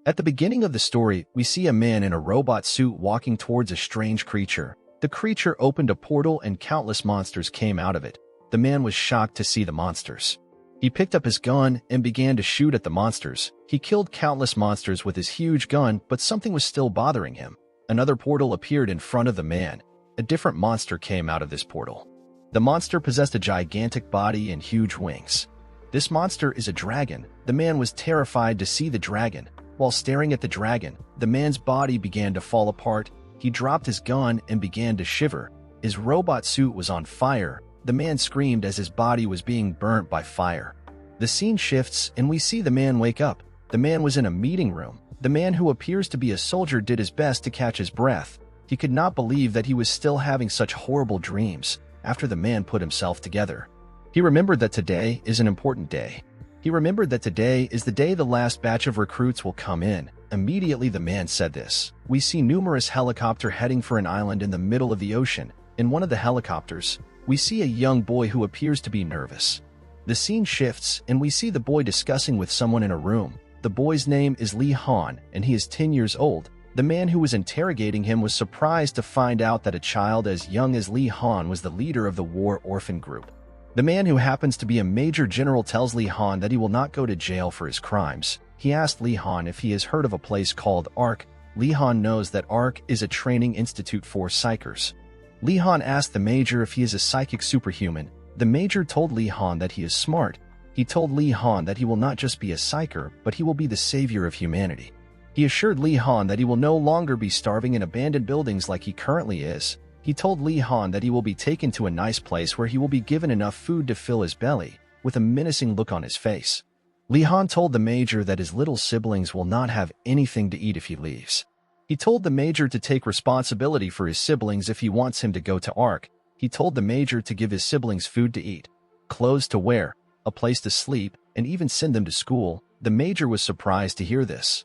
At the beginning of the story, we see a man in a robot suit walking towards a strange creature. The creature opened a portal and countless monsters came out of it. The man was shocked to see the monsters. He picked up his gun and began to shoot at the monsters. He killed countless monsters with his huge gun, but something was still bothering him. Another portal appeared in front of the man. A different monster came out of this portal. The monster possessed a gigantic body and huge wings. This monster is a dragon. The man was terrified to see the dragon. While staring at the dragon, the man's body began to fall apart. He dropped his gun and began to shiver. His robot suit was on fire. The man screamed as his body was being burnt by fire. The scene shifts and we see the man wake up. The man was in a meeting room. The man who appears to be a soldier did his best to catch his breath. He could not believe that he was still having such horrible dreams. After the man put himself together, he remembered that today is an important day. He remembered that today is the day the last batch of recruits will come in. Immediately the man said this. We see numerous helicopters heading for an island in the middle of the ocean. In one of the helicopters, we see a young boy who appears to be nervous. The scene shifts and we see the boy discussing with someone in a room. The boy's name is Lee Han and he is 10 years old. The man who was interrogating him was surprised to find out that a child as young as Lee Han was the leader of the war orphan group. The man who happens to be a major general tells Lee Han that he will not go to jail for his crimes. He asked Lee Han if he has heard of a place called ARC. Lee Han knows that ARC is a training institute for psychers. Lee Han asked the major if he is a psychic superhuman. The major told Lee Han that he is smart. He told Lee Han that he will not just be a psyker, but he will be the savior of humanity. He assured Lee Han that he will no longer be starving in abandoned buildings like he currently is. He told Lee Han that he will be taken to a nice place where he will be given enough food to fill his belly, with a menacing look on his face. Lee Han told the major that his little siblings will not have anything to eat if he leaves. He told the major to take responsibility for his siblings if he wants him to go to ARC. He told the major to give his siblings food to eat, clothes to wear, a place to sleep, and even send them to school. The major was surprised to hear this.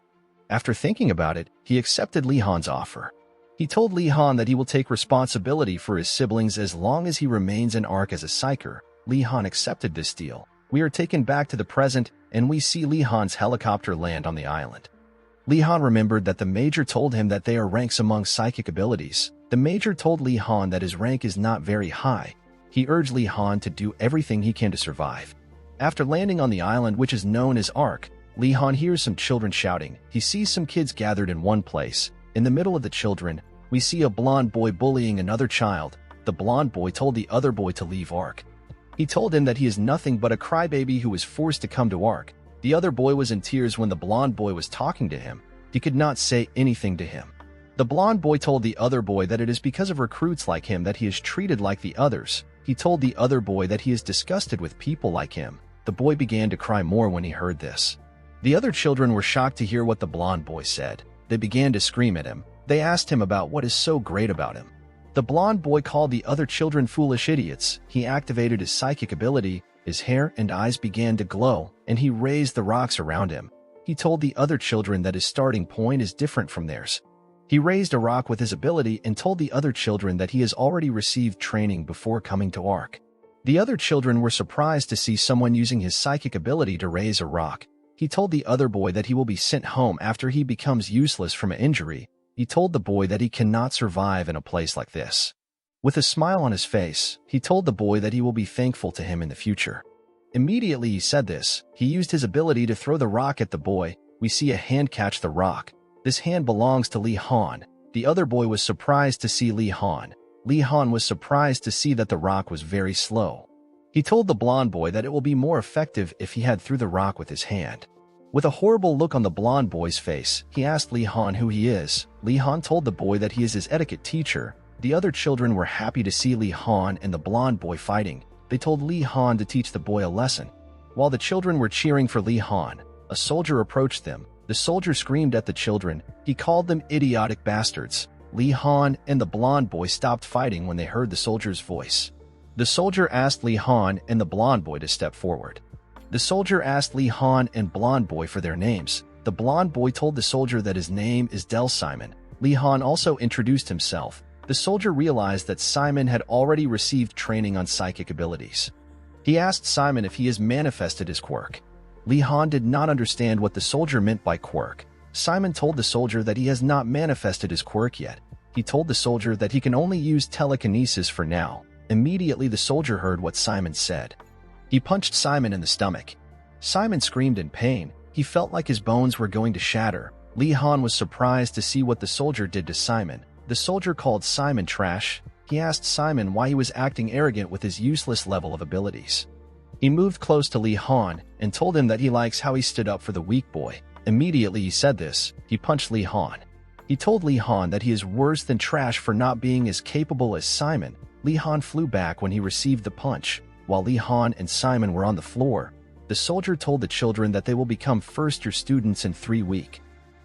After thinking about it, he accepted Lee Han's offer. He told Lee Han that he will take responsibility for his siblings as long as he remains in ARC as a psyker. Lee Han accepted this deal. We are taken back to the present, and we see Lee Han's helicopter land on the island. Lee Han remembered that the major told him that they are ranks among psychic abilities. The major told Lee Han that his rank is not very high. He urged Lee Han to do everything he can to survive. After landing on the island, which is known as ARC, Lee Han hears some children shouting. He sees some kids gathered in one place. In the middle of the children, we see a blonde boy bullying another child. The blonde boy told the other boy to leave ARC. He told him that he is nothing but a crybaby who was forced to come to ARC. The other boy was in tears when the blonde boy was talking to him. He could not say anything to him. The blonde boy told the other boy that it is because of recruits like him that he is treated like the others. He told the other boy that he is disgusted with people like him. The boy began to cry more when he heard this. The other children were shocked to hear what the blonde boy said. They began to scream at him. They asked him about what is so great about him. The blonde boy called the other children foolish idiots. He activated his psychic ability. His hair and eyes began to glow, and he raised the rocks around him. He told the other children that his starting point is different from theirs. He raised a rock with his ability and told the other children that he has already received training before coming to ARC. The other children were surprised to see someone using his psychic ability to raise a rock. He told the other boy that he will be sent home after he becomes useless from an injury. He told the boy that he cannot survive in a place like this. With a smile on his face, he told the boy that he will be thankful to him in the future. Immediately he said this, he used his ability to throw the rock at the boy. We see a hand catch the rock. This hand belongs to Lee Han. The other boy was surprised to see Lee Han. Lee Han was surprised to see that the rock was very slow. He told the blonde boy that it will be more effective if he had threw the rock with his hand. With a horrible look on the blonde boy's face, he asked Lee Han who he is. Lee Han told the boy that he is his etiquette teacher. The other children were happy to see Lee Han and the blonde boy fighting. They told Lee Han to teach the boy a lesson. While the children were cheering for Lee Han, a soldier approached them. The soldier screamed at the children. He called them idiotic bastards. Lee Han and the blonde boy stopped fighting when they heard the soldier's voice. The soldier asked Lee Han and the blonde boy to step forward. The soldier asked Lee Han and blonde boy for their names. The blonde boy told the soldier that his name is Del Simon. Lee Han also introduced himself. The soldier realized that Simon had already received training on psychic abilities. He asked Simon if he has manifested his quirk. Lee Han did not understand what the soldier meant by quirk. Simon told the soldier that he has not manifested his quirk yet. He told the soldier that he can only use telekinesis for now. Immediately the soldier heard what Simon said. He punched Simon in the stomach. Simon screamed in pain. He felt like his bones were going to shatter. Li Han was surprised to see what the soldier did to Simon. The soldier called Simon trash. He asked Simon why he was acting arrogant with his useless level of abilities. He moved close to Li Han and told him that he likes how he stood up for the weak boy. Immediately he said this, he punched Li Han. He told Li Han that he is worse than trash for not being as capable as Simon. Li Han flew back when he received the punch. While Li Han and Simon were on the floor, the soldier told the children that they will become first-year students in 3 weeks.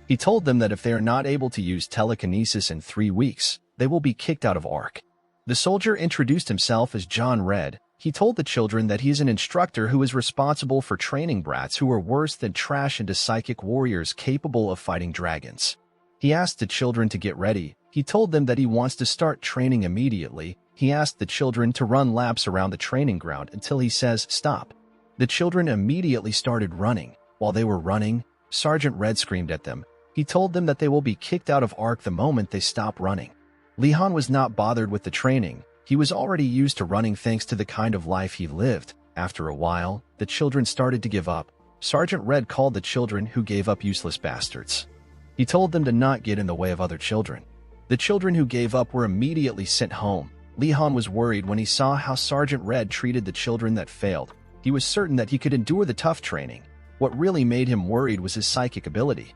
He told them that if they are not able to use telekinesis in 3 weeks, they will be kicked out of ARC. The soldier introduced himself as John Red. He told the children that he is an instructor who is responsible for training brats who are worse than trash into psychic warriors capable of fighting dragons. He asked the children to get ready. He told them that he wants to start training immediately. He asked the children to run laps around the training ground until he says stop. The children immediately started running. While they were running, Sergeant Red screamed at them. He told them that they will be kicked out of ARC the moment they stop running. Li Han was not bothered with the training. He was already used to running thanks to the kind of life he lived. After a while, the children started to give up. Sergeant Red called the children who gave up useless bastards. He told them to not get in the way of other children. The children who gave up were immediately sent home. Li Han was worried when he saw how Sergeant Red treated the children that failed. He was certain that he could endure the tough training. What really made him worried was his psychic ability.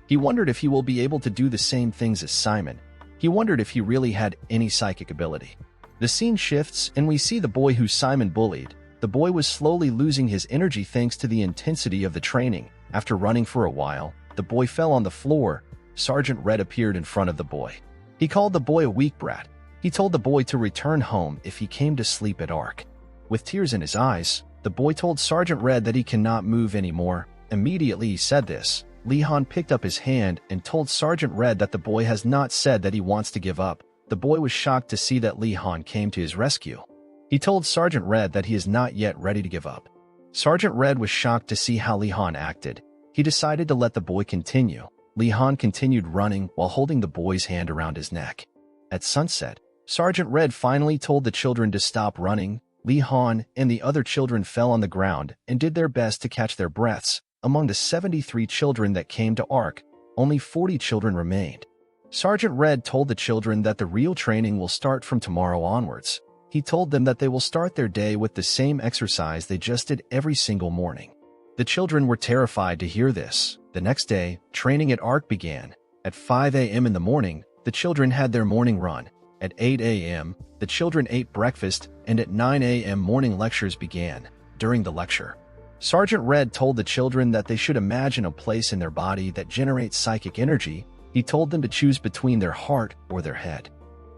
He wondered if he will be able to do the same things as Simon. He wondered if he really had any psychic ability. The scene shifts and we see the boy who Simon bullied. The boy was slowly losing his energy thanks to the intensity of the training. After running for a while, the boy fell on the floor. Sergeant Red appeared in front of the boy. He called the boy a weak brat. He told the boy to return home if he came to sleep at ARC. With tears in his eyes, the boy told Sergeant Red that he cannot move anymore. Immediately he said this. Li Han picked up his hand and told Sergeant Red that the boy has not said that he wants to give up. The boy was shocked to see that Li Han came to his rescue. He told Sergeant Red that he is not yet ready to give up. Sergeant Red was shocked to see how Li Han acted. He decided to let the boy continue. Li Han continued running while holding the boy's hand around his neck. At sunset, Sergeant Red finally told the children to stop running. Li Han and the other children fell on the ground and did their best to catch their breaths. Among the 73 children that came to ARC, only 40 children remained. Sergeant Red told the children that the real training will start from tomorrow onwards. He told them that they will start their day with the same exercise they just did every single morning. The children were terrified to hear this. The next day, training at ARC began. At 5 a.m. in the morning, the children had their morning run. At 8 a.m., the children ate breakfast, and at 9 a.m. morning lectures began. During the lecture, Sergeant Red told the children that they should imagine a place in their body that generates psychic energy. He told them to choose between their heart or their head.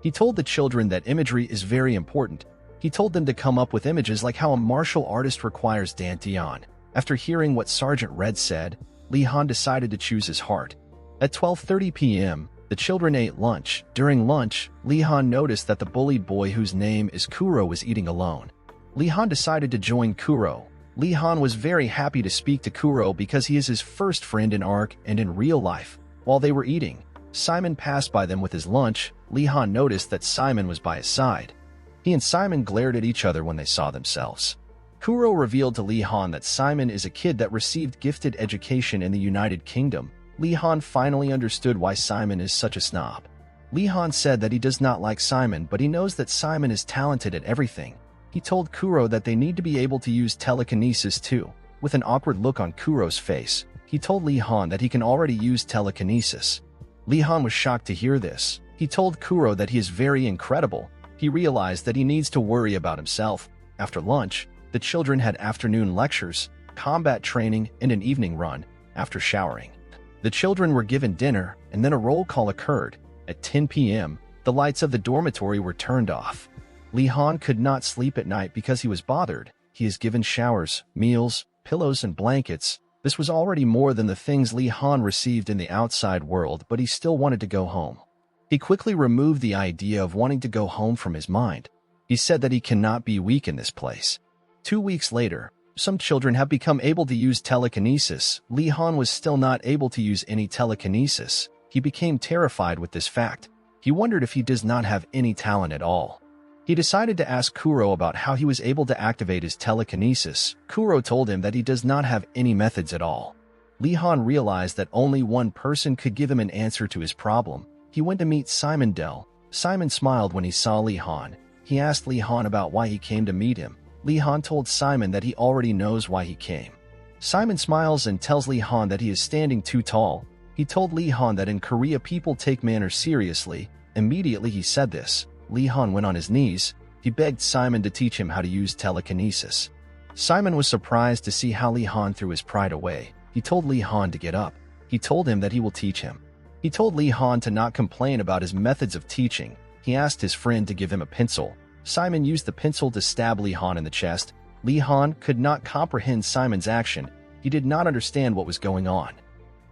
He told the children that imagery is very important. He told them to come up with images like how a martial artist requires dantian. After hearing what Sergeant Red said, Li Han decided to choose his heart. At 12:30 p.m., the children ate lunch. During lunch, Li Han noticed that the bullied boy whose name is Kuro was eating alone. Li Han decided to join Kuro. Li Han was very happy to speak to Kuro because he is his first friend in ARC and in real life. While they were eating, Simon passed by them with his lunch. Li Han noticed that Simon was by his side. He and Simon glared at each other when they saw themselves. Kuro revealed to Li Han that Simon is a kid that received gifted education in the United Kingdom. Li Han finally understood why Simon is such a snob. Li Han said that he does not like Simon, but he knows that Simon is talented at everything. He told Kuro that they need to be able to use telekinesis too. With an awkward look on Kuro's face, he told Li Han that he can already use telekinesis. Li Han was shocked to hear this. He told Kuro that he is very incredible. He realized that he needs to worry about himself. After lunch, the children had afternoon lectures, combat training, and an evening run. After showering, the children were given dinner, and then a roll call occurred. At 10 p.m., the lights of the dormitory were turned off. Li Han could not sleep at night because he was bothered. He is given showers, meals, pillows, and blankets. This was already more than the things Li Han received in the outside world, but he still wanted to go home. He quickly removed the idea of wanting to go home from his mind. He said that he cannot be weak in this place. 2 weeks later, Some children have become able to use telekinesis. Li Han was still not able to use any telekinesis. He became terrified with this fact. He wondered if he does not have any talent at all. He decided to ask Kuro about how he was able to activate his telekinesis. Kuro told him that he does not have any methods at all. Li Han realized that only one person could give him an answer to his problem. He went to meet Simon Dell. Simon smiled when he saw Li Han. He asked Li Han about why he came to meet him. Li Han told Simon that he already knows why he came. Simon smiles and tells Li Han that he is standing too tall. He told Li Han that in Korea people take manners seriously. Immediately he said this, Li Han went on his knees. He begged Simon to teach him how to use telekinesis. Simon was surprised to see how Li Han threw his pride away. He told Li Han to get up. He told him that he will teach him. He told Li Han to not complain about his methods of teaching. He asked his friend to give him a pencil. Simon used the pencil to stab Li Han in the chest. Li Han could not comprehend Simon's action. He did not understand what was going on.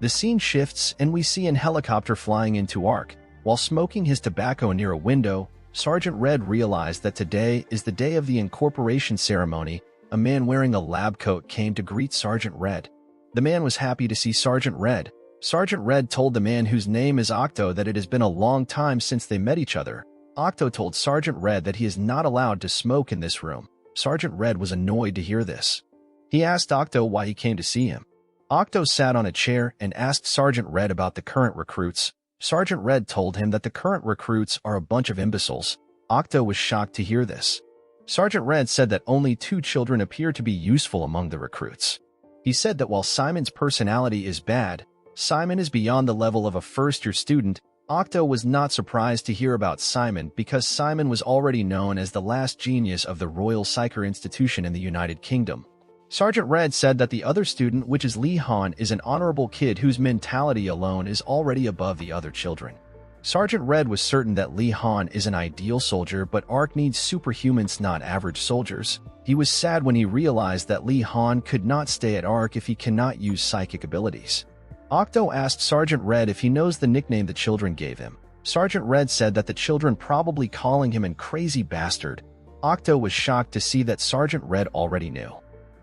The scene shifts and we see an helicopter flying into Ark. While smoking his tobacco near a window, Sergeant Red realized that today is the day of the incorporation ceremony. A man wearing a lab coat came to greet Sergeant Red. The man was happy to see Sergeant Red. Sergeant Red told the man whose name is Octo that it has been a long time since they met each other. Octo told Sergeant Red that he is not allowed to smoke in this room. Sergeant Red was annoyed to hear this. He asked Octo why he came to see him. Octo sat on a chair and asked Sergeant Red about the current recruits. Sergeant Red told him that the current recruits are a bunch of imbeciles. Octo was shocked to hear this. Sergeant Red said that only 2 children appear to be useful among the recruits. He said that while Simon's personality is bad, Simon is beyond the level of a first-year student. Octo was not surprised to hear about Simon because Simon was already known as the last genius of the Royal Psyker Institution in the United Kingdom. Sergeant Red said that the other student, which is Li Han, is an honorable kid whose mentality alone is already above the other children. Sergeant Red was certain that Li Han is an ideal soldier, but Ark needs superhumans, not average soldiers. He was sad when he realized that Li Han could not stay at Ark if he cannot use psychic abilities. Octo asked Sergeant Red if he knows the nickname the children gave him. Sergeant Red said that the children probably calling him a crazy bastard. Octo was shocked to see that Sergeant Red already knew.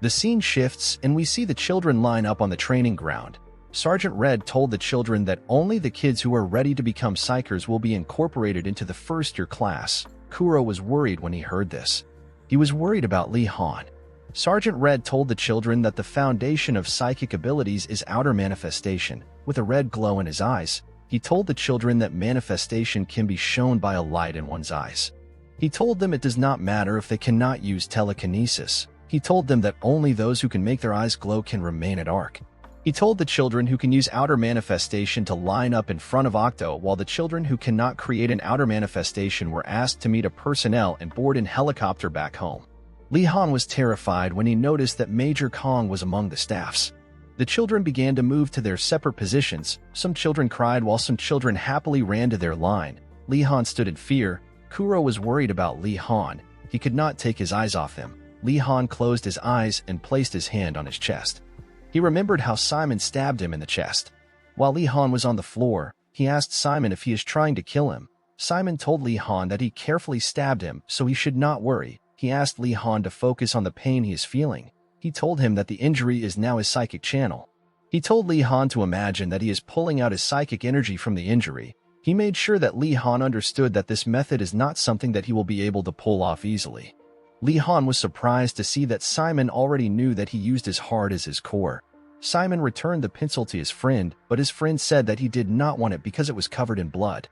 The scene shifts and we see the children line up on the training ground. Sergeant Red told the children that only the kids who are ready to become Psykers will be incorporated into the first-year class. Kuro was worried when he heard this. He was worried about Li Han. Sergeant Red told the children that the foundation of psychic abilities is outer manifestation. With a red glow in his eyes, he told the children that manifestation can be shown by a light in one's eyes. He told them it does not matter if they cannot use telekinesis. He told them that only those who can make their eyes glow can remain at Ark. He told the children who can use outer manifestation to line up in front of Octo, while the children who cannot create an outer manifestation were asked to meet a personnel and board in helicopter back home. Li Han was terrified when he noticed that Major Kong was among the staffs. The children began to move to their separate positions. Some children cried while some children happily ran to their line. Li Han stood in fear. Kuro was worried about Li Han. He could not take his eyes off him. Li Han closed his eyes and placed his hand on his chest. He remembered how Simon stabbed him in the chest. While Li Han was on the floor, he asked Simon if he is trying to kill him. Simon told Li Han that he carefully stabbed him, so he should not worry. He asked Li Han to focus on the pain he is feeling. He told him that the injury is now his psychic channel. He told Li Han to imagine that he is pulling out his psychic energy from the injury. He made sure that Li Han understood that this method is not something that he will be able to pull off easily. Li Han was surprised to see that Simon already knew that he used his heart as his core. Simon returned the pencil to his friend, but his friend said that he did not want it because it was covered in blood.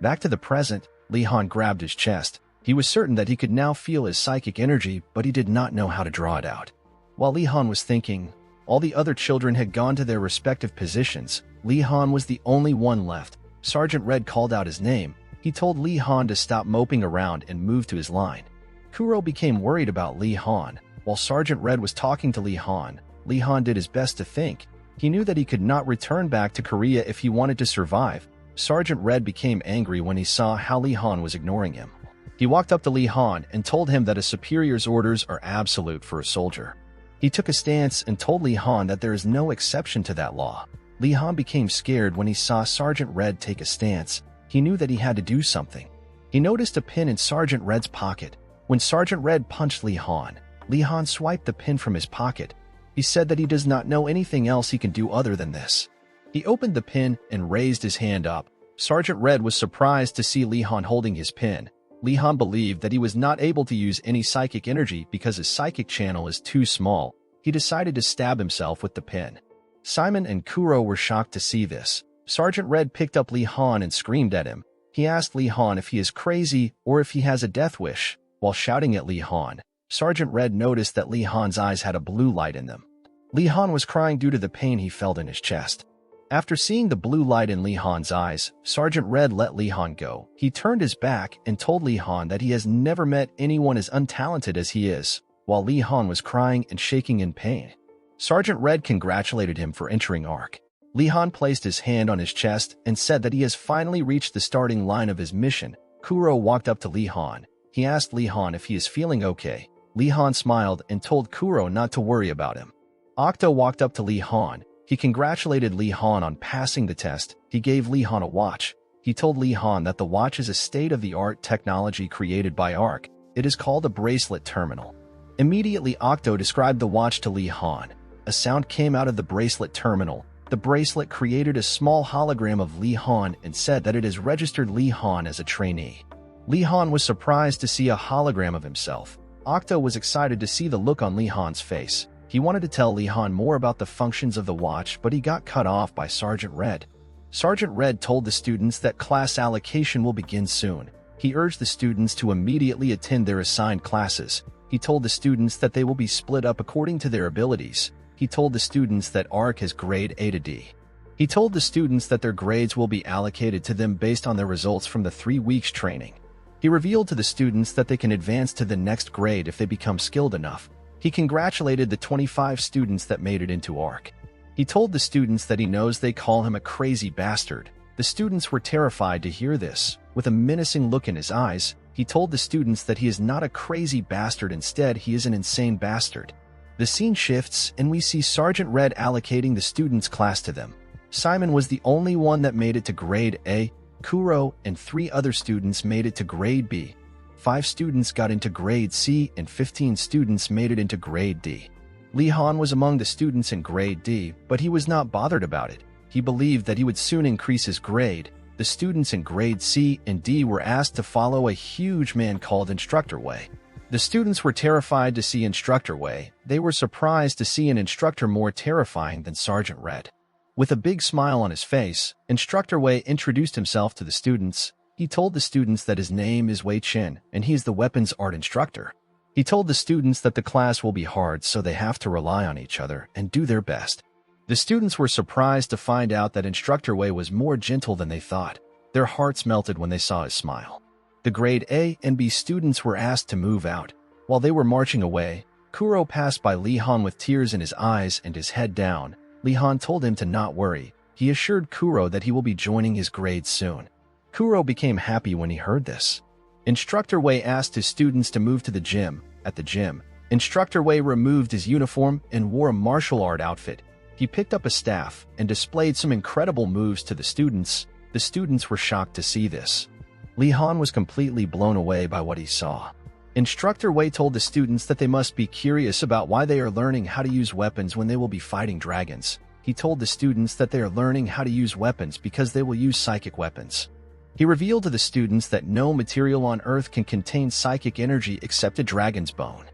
Back to the present, Li Han grabbed his chest. He was certain that he could now feel his psychic energy, but he did not know how to draw it out. While Li Han was thinking, all the other children had gone to their respective positions. Li Han was the only one left. Sergeant Red called out his name. He told Li Han to stop moping around and move to his line. Kuro became worried about Li Han. While Sergeant Red was talking to Li Han did his best to think. He knew that he could not return back to Korea if he wanted to survive. Sergeant Red became angry when he saw how Li Han was ignoring him. He walked up to Li Han and told him that a superior's orders are absolute for a soldier. He took a stance and told Li Han that there is no exception to that law. Li Han became scared when he saw Sergeant Red take a stance. He knew that he had to do something. He noticed a pin in Sergeant Red's pocket. When Sergeant Red punched Li Han Li Han swiped the pin from his pocket. He said that he does not know anything else he can do other than this. He opened the pin and raised his hand up. Sergeant Red was surprised to see Li Han holding his pin. Li Han believed that he was not able to use any psychic energy because his psychic channel is too small. He decided to stab himself with the pin. Simon and Kuro were shocked to see this. Sergeant Red picked up Li Han and screamed at him. He asked Li Han if he is crazy or if he has a death wish. While shouting at Li Han, Sergeant Red noticed that Li Han's eyes had a blue light in them. Li Han was crying due to the pain he felt in his chest. After seeing the blue light in Li Han's eyes, Sergeant Red let Li Han go. He turned his back and told Li Han that he has never met anyone as untalented as he is, while Li Han was crying and shaking in pain. Sergeant Red congratulated him for entering ARC. Li Han placed his hand on his chest and said that he has finally reached the starting line of his mission. Kuro walked up to Li Han. He asked Li Han if he is feeling okay. Li Han smiled and told Kuro not to worry about him. Octo walked up to Li Han. He congratulated Li Han on passing the test. He gave Li Han a watch. He told Li Han that the watch is a state-of-the-art technology created by ARC. It is called a bracelet terminal. Immediately, Octo described the watch to Li Han. A sound came out of the bracelet terminal. The bracelet created a small hologram of Li Han and said that it has registered Li Han as a trainee. Li Han was surprised to see a hologram of himself. Octo was excited to see the look on Li Han's face. He wanted to tell Li Han more about the functions of the watch, but he got cut off by Sergeant Red. Sergeant Red told the students that class allocation will begin soon. He urged the students to immediately attend their assigned classes. He told the students that they will be split up according to their abilities. He told the students that ARC has grade A to D. He told the students that their grades will be allocated to them based on their results from the 3 weeks training. He revealed to the students that they can advance to the next grade if they become skilled enough. He congratulated the 25 students that made it into ARC. He told the students that he knows they call him a crazy bastard. The students were terrified to hear this. With a menacing look in his eyes, he told the students that he is not a crazy bastard, instead he is an insane bastard. The scene shifts and we see Sergeant Red allocating the students' class to them. Simon was the only one that made it to grade A. Kuro and 3 other students made it to grade B. 5 students got into grade C and 15 students made it into grade D. Li Han was among the students in grade D, but he was not bothered about it. He believed that he would soon increase his grade. The students in grade C and D were asked to follow a huge man called Instructor Way. The students were terrified to see Instructor Way. They were surprised to see an instructor more terrifying than Sergeant Red. With a big smile on his face, Instructor Way introduced himself to the students. He told the students that his name is Wei Chen, and he is the weapons art instructor. He told the students that the class will be hard, so they have to rely on each other and do their best. The students were surprised to find out that Instructor Wei was more gentle than they thought. Their hearts melted when they saw his smile. The grade A and B students were asked to move out. While they were marching away, Kuro passed by Li Han with tears in his eyes and his head down. Li Han told him to not worry. He assured Kuro that he will be joining his grade soon. Kuro became happy when he heard this. Instructor Wei asked his students to move to the gym. At the gym, Instructor Wei removed his uniform and wore a martial art outfit. He picked up a staff and displayed some incredible moves to the students. The students were shocked to see this. Li Han was completely blown away by what he saw. Instructor Wei told the students that they must be curious about why they are learning how to use weapons when they will be fighting dragons. He told the students that they are learning how to use weapons because they will use psychic weapons. He revealed to the students that no material on Earth can contain psychic energy except a dragon's bone.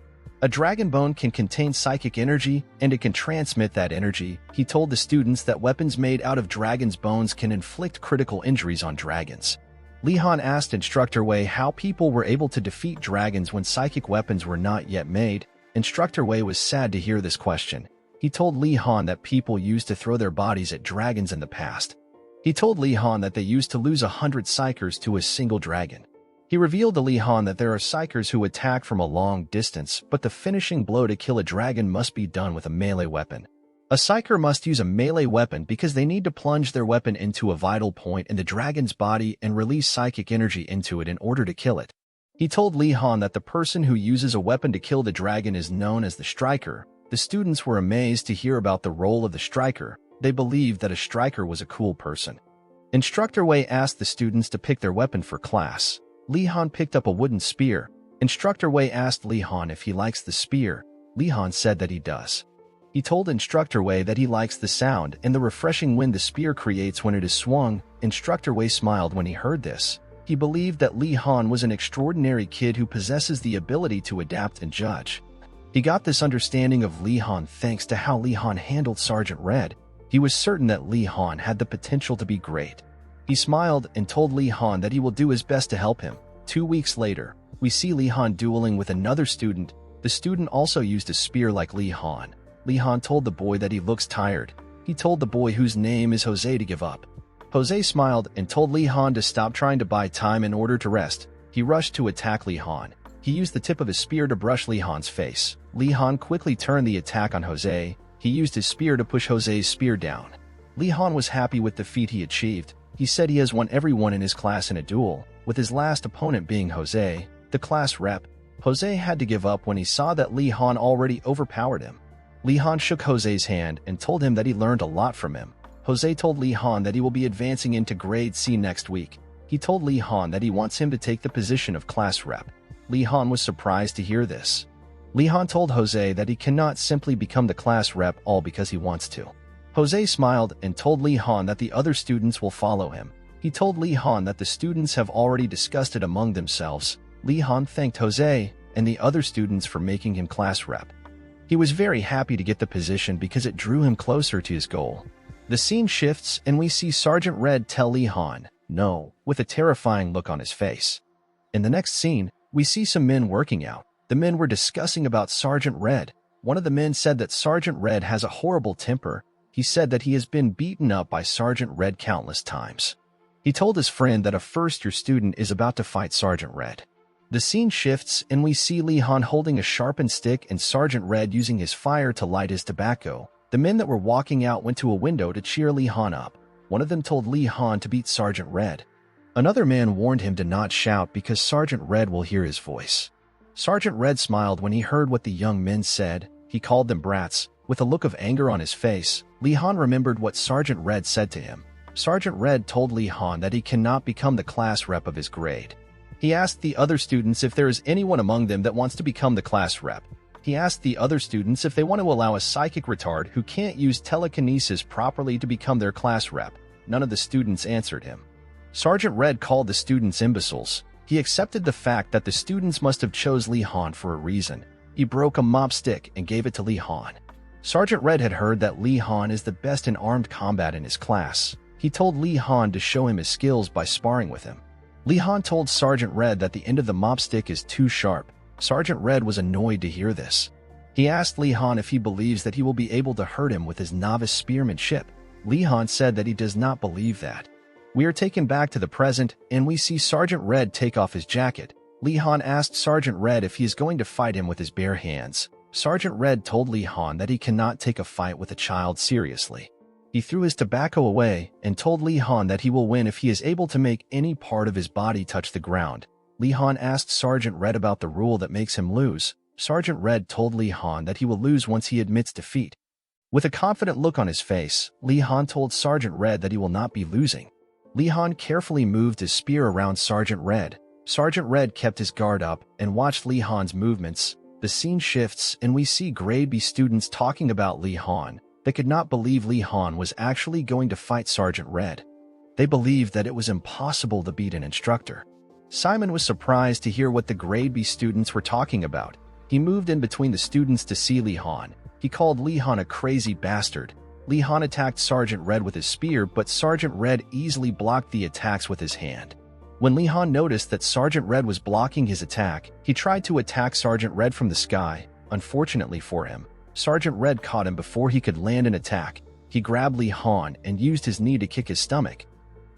A dragon bone can contain psychic energy, and it can transmit that energy. He told the students that weapons made out of dragon's bones can inflict critical injuries on dragons. Li Han asked Instructor Wei how people were able to defeat dragons when psychic weapons were not yet made. Instructor Wei was sad to hear this question. He told Li Han that people used to throw their bodies at dragons in the past. He told Li Han that they used to lose 100 Psykers to a single dragon. He revealed to Li Han that there are Psykers who attack from a long distance, but the finishing blow to kill a dragon must be done with a melee weapon. A Psyker must use a melee weapon because they need to plunge their weapon into a vital point in the dragon's body and release psychic energy into it in order to kill it. He told Li Han that the person who uses a weapon to kill the dragon is known as the Striker. The students were amazed to hear about the role of the Striker. They believed that a striker was a cool person. Instructor Wei asked the students to pick their weapon for class. Li Han picked up a wooden spear. Instructor Wei asked Li Han if he likes the spear. Lee Han said that he does. He told Instructor Wei that he likes the sound and the refreshing wind the spear creates when it is swung. Instructor Wei smiled when he heard this. He believed that Lee Han was an extraordinary kid who possesses the ability to adapt and judge. He got this understanding of Lee Han thanks to how Lee Han handled Sergeant Red. He was certain that Lee Han had the potential to be great. He smiled and told Lee Han that he will do his best to help him. 2 weeks later, we see Lee Han dueling with another student. The student also used a spear like Lee Han. Lee Han told the boy that he looks tired. He told the boy whose name is Jose to give up. Jose smiled and told Lee Han to stop trying to buy time in order to rest. He rushed to attack Lee Han. He used the tip of his spear to brush Lee Han's face. Lee Han quickly turned the attack on Jose. He used his spear to push Jose's spear down. Lee Han was happy with the feat he achieved. He said he has won everyone in his class in a duel, with his last opponent being Jose, the class rep. Jose had to give up when he saw that Lee Han already overpowered him. Lee Han shook Jose's hand and told him that he learned a lot from him. Jose told Lee Han that he will be advancing into grade C next week. He told Lee Han that he wants him to take the position of class rep. Lee Han was surprised to hear this. Lee Han told Jose that he cannot simply become the class rep all because he wants to. Jose smiled and told Lee Han that the other students will follow him. He told Lee Han that the students have already discussed it among themselves. Lee Han thanked Jose and the other students for making him class rep. He was very happy to get the position because it drew him closer to his goal. The scene shifts and we see Sergeant Red tell Lee Han, "No," with a terrifying look on his face. In the next scene, we see some men working out. The men were discussing about Sergeant Red. One of the men said that Sergeant Red has a horrible temper. He said that he has been beaten up by Sergeant Red countless times. He told his friend that a first-year student is about to fight Sergeant Red. The scene shifts and we see Lee Han holding a sharpened stick and Sergeant Red using his fire to light his tobacco. The men that were walking out went to a window to cheer Lee Han up. One of them told Lee Han to beat Sergeant Red. Another man warned him to not shout because Sergeant Red will hear his voice. Sergeant Red smiled when he heard what the young men said. He called them brats. With a look of anger on his face, Lee Han remembered what Sergeant Red said to him. Sergeant Red told Lee Han that he cannot become the class rep of his grade. He asked the other students if there is anyone among them that wants to become the class rep. He asked the other students if they want to allow a psychic retard who can't use telekinesis properly to become their class rep. None of the students answered him. Sergeant Red called the students imbeciles. He accepted the fact that the students must have chose Lee Han for a reason. He broke a mop stick and gave it to Lee Han. Sergeant Red had heard that Lee Han is the best in armed combat in his class. He told Lee Han to show him his skills by sparring with him. Lee Han told Sergeant Red that the end of the mop stick is too sharp. Sergeant Red was annoyed to hear this. He asked Lee Han if he believes that he will be able to hurt him with his novice spearmanship. Lee Han said that he does not believe that. We are taken back to the present, and we see Sergeant Red take off his jacket. Lee Han asked Sergeant Red if he is going to fight him with his bare hands. Sergeant Red told Lee Han that he cannot take a fight with a child seriously. He threw his tobacco away and told Lee Han that he will win if he is able to make any part of his body touch the ground. Lee Han asked Sergeant Red about the rule that makes him lose. Sergeant Red told Lee Han that he will lose once he admits defeat. With a confident look on his face, Lee Han told Sergeant Red that he will not be losing. Lee Han carefully moved his spear around Sergeant Red. Sergeant Red kept his guard up and watched Lee Han's movements. The scene shifts and we see grade B students talking about Lee Han. They could not believe Lee Han was actually going to fight Sergeant Red. They believed that it was impossible to beat an instructor. Simon was surprised to hear what the grade B students were talking about. He moved in between the students to see Lee Han. He called Lee Han a crazy bastard. Lee Han attacked Sergeant Red with his spear, but Sergeant Red easily blocked the attacks with his hand. When Lee Han noticed that Sergeant Red was blocking his attack, he tried to attack Sergeant Red from the sky. Unfortunately for him, Sergeant Red caught him before he could land an attack. He grabbed Lee Han and used his knee to kick his stomach.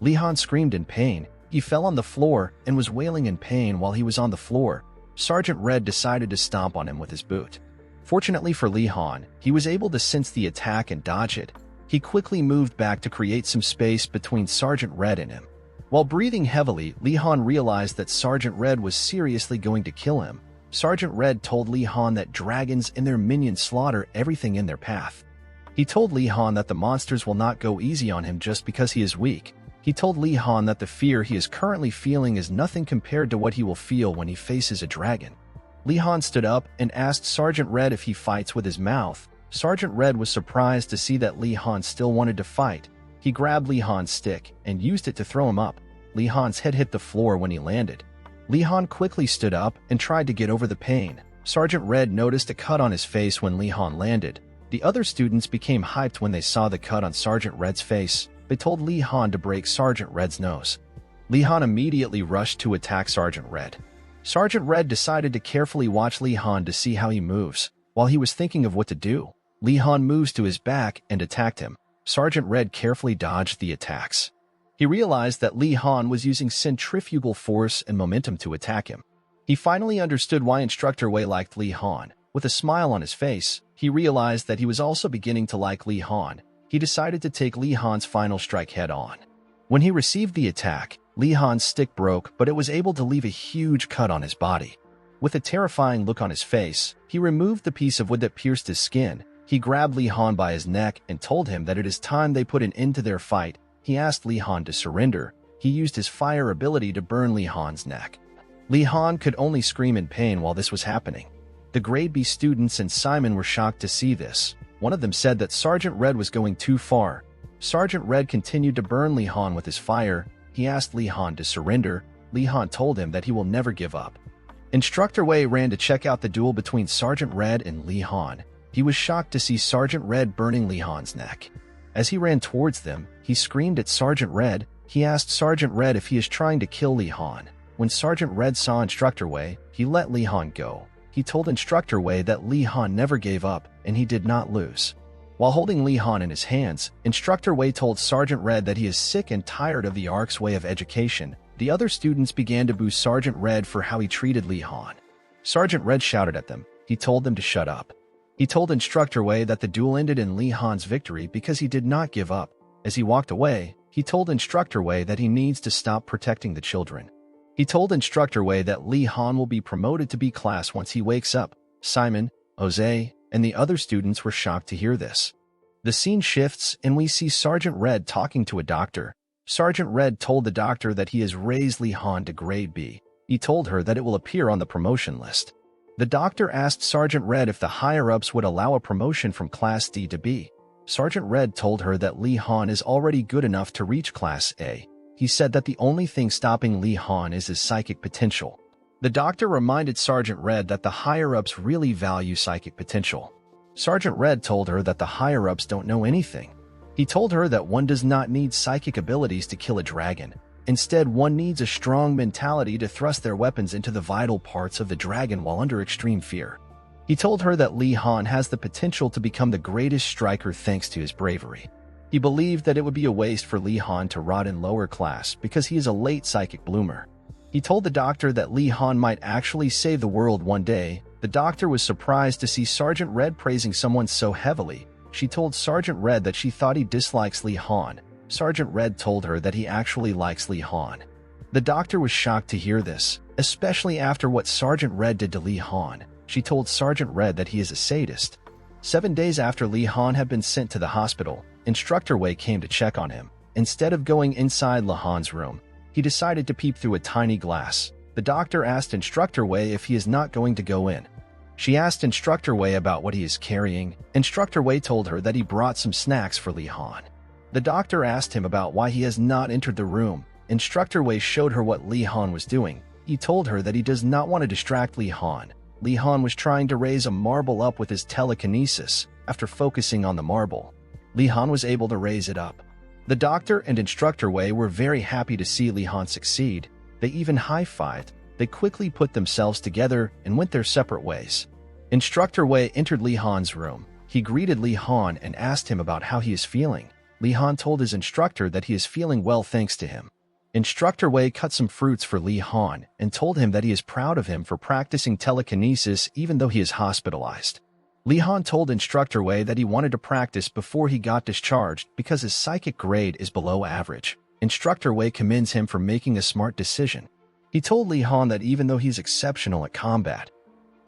Lee Han screamed in pain. He fell on the floor and was wailing in pain while he was on the floor. Sergeant Red decided to stomp on him with his boot. Fortunately for Lee Han, he was able to sense the attack and dodge it. He quickly moved back to create some space between Sergeant Red and him. While breathing heavily, Lee Han realized that Sergeant Red was seriously going to kill him. Sergeant Red told Lee Han that dragons and their minions slaughter everything in their path. He told Lee Han that the monsters will not go easy on him just because he is weak. He told Lee Han that the fear he is currently feeling is nothing compared to what he will feel when he faces a dragon. Li Han stood up and asked Sergeant Red if he fights with his mouth. Sergeant Red was surprised to see that Li Han still wanted to fight. He grabbed Li Han's stick and used it to throw him up. Li Han's head hit the floor when he landed. Li Han quickly stood up and tried to get over the pain. Sergeant Red noticed a cut on his face when Li Han landed. The other students became hyped when they saw the cut on Sergeant Red's face. They told Li Han to break Sergeant Red's nose. Li Han immediately rushed to attack Sergeant Red. Sergeant Red decided to carefully watch Li Han to see how he moves. While he was thinking of what to do, Li Han moves to his back and attacked him. Sergeant Red carefully dodged the attacks. He realized that Li Han was using centrifugal force and momentum to attack him. He finally understood why Instructor Wei liked Li Han. With a smile on his face, he realized that he was also beginning to like Li Han. He decided to take Li Han's final strike head-on. When he received the attack, Li Han's stick broke, but it was able to leave a huge cut on his body. With a terrifying look on his face, he removed the piece of wood that pierced his skin. He grabbed Li Han by his neck and told him that it is time they put an end to their fight. He asked Li Han to surrender. He used his fire ability to burn Li Han's neck. Li Han could only scream in pain while this was happening. The Grade B students and Simon were shocked to see this. One of them said that Sergeant Red was going too far. Sergeant Red continued to burn Li Han with his fire. He asked Li Han to surrender. Li Han told him that he will never give up. Instructor Wei ran to check out the duel between Sergeant Red and Li Han. He was shocked to see Sergeant Red burning Li Han's neck. As he ran towards them, he screamed at Sergeant Red. He asked Sergeant Red if he is trying to kill Li Han. When Sergeant Red saw Instructor Wei, he let Li Han go. He told Instructor Wei that Li Han never gave up and he did not lose. While holding Li Han in his hands, Instructor Wei told Sergeant Red that he is sick and tired of the ARC's way of education. The other students began to boo Sergeant Red for how he treated Li Han. Sergeant Red shouted at them. He told them to shut up. He told Instructor Wei that the duel ended in Li Han's victory because he did not give up. As he walked away, he told Instructor Wei that he needs to stop protecting the children. He told Instructor Wei that Li Han will be promoted to B class once he wakes up. Simon, Jose, and the other students were shocked to hear this. The scene shifts and we see Sergeant Red talking to a doctor. Sergeant Red told the doctor that he has raised Li Han to Grade B. He told her that it will appear on the promotion list. The doctor asked Sergeant Red if the higher-ups would allow a promotion from Class D to B. Sergeant Red told her that Li Han is already good enough to reach Class A. He said that the only thing stopping Li Han is his psychic potential. The doctor reminded Sergeant Red that the higher-ups really value psychic potential. Sergeant Red told her that the higher-ups don't know anything. He told her that one does not need psychic abilities to kill a dragon. Instead, one needs a strong mentality to thrust their weapons into the vital parts of the dragon while under extreme fear. He told her that Li Han has the potential to become the greatest striker thanks to his bravery. He believed that it would be a waste for Li Han to rot in lower class because he is a late psychic bloomer. He told the doctor that Li Han might actually save the world one day. The doctor was surprised to see Sergeant Red praising someone so heavily. She told Sergeant Red that she thought he dislikes Li Han. Sergeant Red told her that he actually likes Li Han. The doctor was shocked to hear this, especially after what Sergeant Red did to Li Han. She told Sergeant Red that he is a sadist. 7 days after Li Han had been sent to the hospital, Instructor Wei came to check on him. Instead of going inside Li Han's room, he decided to peep through a tiny glass. The doctor asked Instructor Wei if he is not going to go in. She asked Instructor Wei about what he is carrying. Instructor Wei told her that he brought some snacks for Li Han. The doctor asked him about why he has not entered the room. Instructor Wei showed her what Li Han was doing. He told her that he does not want to distract Li Han. Li Han was trying to raise a marble up with his telekinesis. After focusing on the marble, Li Han was able to raise it up. The doctor and Instructor Wei were very happy to see Li Han succeed. They even high-fived. They quickly put themselves together and went their separate ways. Instructor Wei entered Li Han's room. He greeted Li Han and asked him about how he is feeling. Li Han told his instructor that he is feeling well thanks to him. Instructor Wei cut some fruits for Li Han and told him that he is proud of him for practicing telekinesis even though he is hospitalized. Li Han told Instructor Wei that he wanted to practice before he got discharged because his psychic grade is below average. Instructor Wei commends him for making a smart decision. He told Li Han that even though he's exceptional at combat,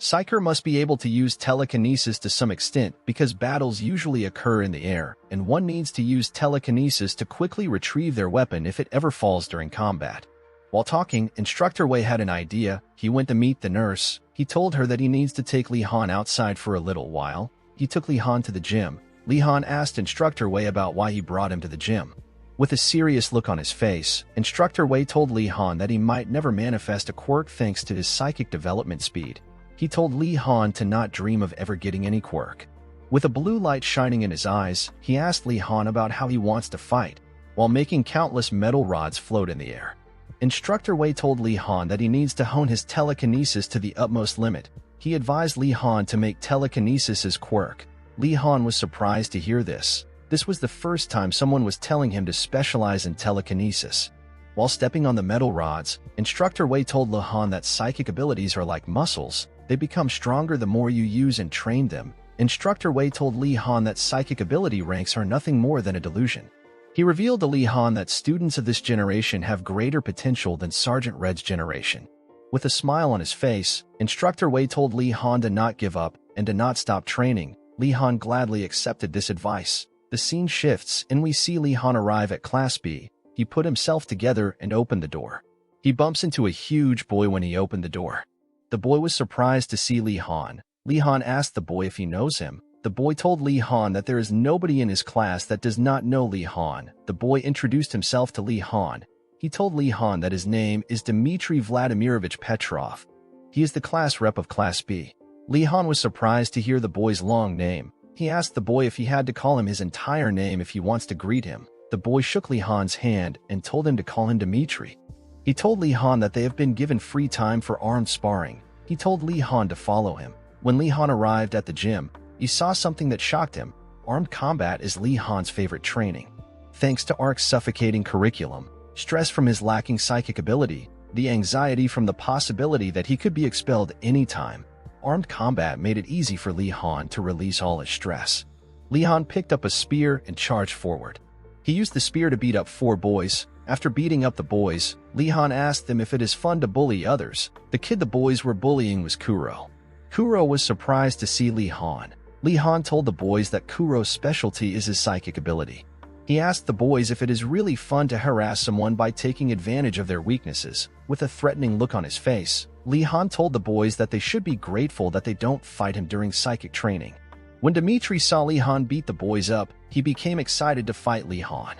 Psyker must be able to use telekinesis to some extent because battles usually occur in the air, and one needs to use telekinesis to quickly retrieve their weapon if it ever falls during combat. While talking, Instructor Wei had an idea. He went to meet the nurse. He told her that he needs to take Li Han outside for a little while. He took Li Han to the gym. Li Han asked Instructor Wei about why he brought him to the gym. With a serious look on his face, Instructor Wei told Li Han that he might never manifest a quirk thanks to his psychic development speed. He told Li Han to not dream of ever getting any quirk. With a blue light shining in his eyes, he asked Li Han about how he wants to fight, while making countless metal rods float in the air. Instructor Wei told Li Han that he needs to hone his telekinesis to the utmost limit. He advised Li Han to make telekinesis his quirk. Li Han was surprised to hear this. This was the first time someone was telling him to specialize in telekinesis. While stepping on the metal rods, Instructor Wei told Li Han that psychic abilities are like muscles. They become stronger the more you use and train them. Instructor Wei told Li Han that psychic ability ranks are nothing more than a delusion. He revealed to Li Han that students of this generation have greater potential than Sergeant Red's generation. With a smile on his face, Instructor Wei told Li Han to not give up and to not stop training. Li Han gladly accepted this advice. The scene shifts and we see Li Han arrive at Class B. He put himself together and opened the door. He bumps into a huge boy when he opened the door. The boy was surprised to see Li Han. Li Han asked the boy if he knows him. The boy told Li Han that there is nobody in his class that does not know Li Han. The boy introduced himself to Li Han. He told Li Han that his name is Dimitri Vladimirovich Petrov. He is the class rep of Class B. Li Han was surprised to hear the boy's long name. He asked the boy if he had to call him his entire name if he wants to greet him. The boy shook Li Han's hand and told him to call him Dimitri. He told Li Han that they have been given free time for armed sparring. He told Li Han to follow him. When Li Han arrived at the gym, he saw something that shocked him. Armed combat is Li Han's favorite training. Thanks to Ark's suffocating curriculum, stress from his lacking psychic ability, the anxiety from the possibility that he could be expelled anytime, armed combat made it easy for Li Han to release all his stress. Li Han picked up a spear and charged forward. He used the spear to beat up 4 boys. After beating up the boys, Li Han asked them if it is fun to bully others. The kid the boys were bullying was Kuro. Kuro was surprised to see Li Han. Li Han told the boys that Kuro's specialty is his psychic ability. He asked the boys if it is really fun to harass someone by taking advantage of their weaknesses. With a threatening look on his face, Li Han told the boys that they should be grateful that they don't fight him during psychic training. When Dimitri saw Li Han beat the boys up, he became excited to fight Li Han.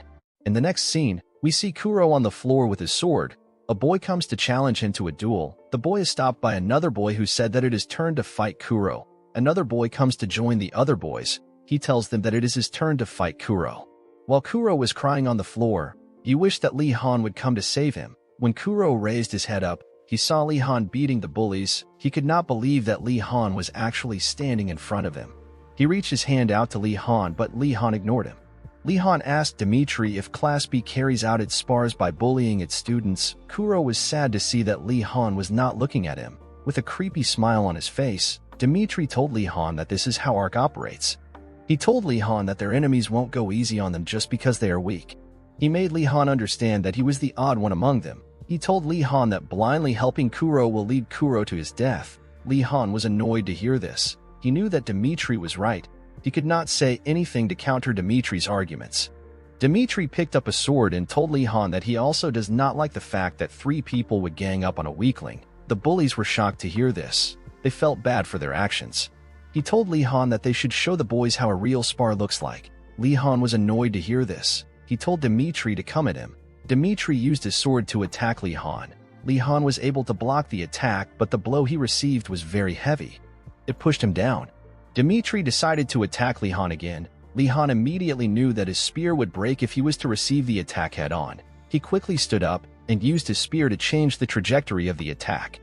In the next scene, we see Kuro on the floor with his sword. A boy comes to challenge him to a duel. The boy is stopped by another boy who said that it is turn to fight Kuro. Another boy comes to join the other boys. He tells them that it is his turn to fight Kuro. While Kuro was crying on the floor, he wished that Li Han would come to save him. When Kuro raised his head up, he saw Li Han beating the bullies. He could not believe that Li Han was actually standing in front of him. He reached his hand out to Li Han, but Li Han ignored him. Li Han asked Dimitri if Class B carries out its spars by bullying its students. Kuro was sad to see that Li Han was not looking at him. With a creepy smile on his face, Dimitri told Li Han that this is how Ark operates. He told Li Han that their enemies won't go easy on them just because they are weak. He made Li Han understand that he was the odd one among them. He told Li Han that blindly helping Kuro will lead Kuro to his death. Li Han was annoyed to hear this. He knew that Dimitri was right. He could not say anything to counter Dimitri's arguments. Dimitri picked up a sword and told Li Han that he also does not like the fact that 3 people would gang up on a weakling. The bullies were shocked to hear this. They felt bad for their actions. He told Li Han that they should show the boys how a real spar looks like. Li Han was annoyed to hear this. He told Dimitri to come at him. Dimitri used his sword to attack Li Han. Li Han was able to block the attack, but the blow he received was very heavy. It pushed him down. Dimitri decided to attack Li Han again. Li Han immediately knew that his spear would break if he was to receive the attack head-on. He quickly stood up and used his spear to change the trajectory of the attack.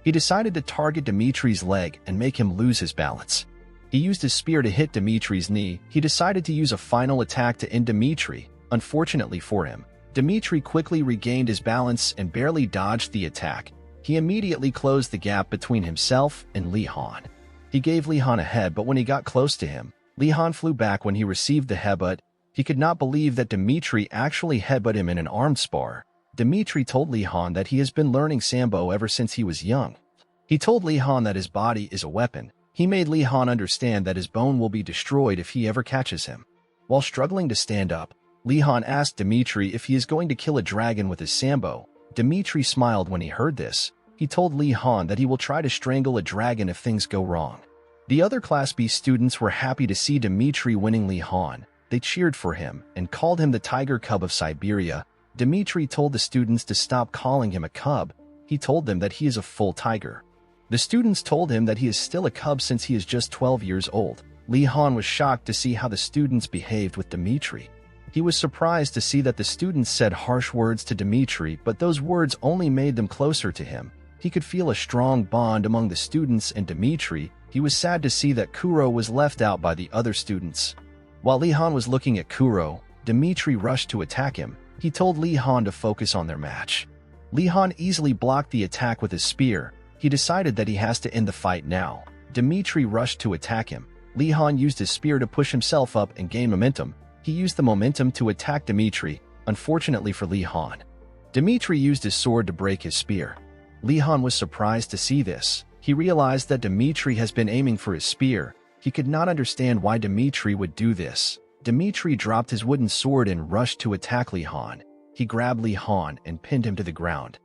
He decided to target Dimitri's leg and make him lose his balance. He used his spear to hit Dimitri's knee. He decided to use a final attack to end Dimitri. Unfortunately for him, Dimitri quickly regained his balance and barely dodged the attack. He immediately closed the gap between himself and Li Han. He gave Li Han a head, but when he got close to him, Li Han flew back when he received the headbutt. He could not believe that Dimitri actually headbutted him in an armed spar. Dimitri told Li Han that he has been learning Sambo ever since he was young. He told Li Han that his body is a weapon. He made Li Han understand that his bone will be destroyed if he ever catches him. While struggling to stand up, Li Han asked Dimitri if he is going to kill a dragon with his Sambo. Dimitri smiled when he heard this. He told Li Han that he will try to strangle a dragon if things go wrong. The other Class B students were happy to see Dimitri winning Li Han. They cheered for him and called him the Tiger Cub of Siberia. Dimitri told the students to stop calling him a cub. He told them that he is a full tiger. The students told him that he is still a cub since he is just 12 years old. Li Han was shocked to see how the students behaved with Dimitri. He was surprised to see that the students said harsh words to Dimitri, but those words only made them closer to him. He could feel a strong bond among the students and Dimitri. He was sad to see that Kuro was left out by the other students. While Li Han was looking at Kuro, Dimitri rushed to attack him. He told Li Han to focus on their match. Li Han easily blocked the attack with his spear. He decided that he has to end the fight now. Dimitri rushed to attack him. Li Han used his spear to push himself up and gain momentum. He used the momentum to attack Dimitri, unfortunately for Li Han. Dimitri used his sword to break his spear. Li Han was surprised to see this. He realized that Dimitri has been aiming for his spear. He could not understand why Dimitri would do this. Dimitri dropped his wooden sword and rushed to attack Li Han. He grabbed Li Han and pinned him to the ground.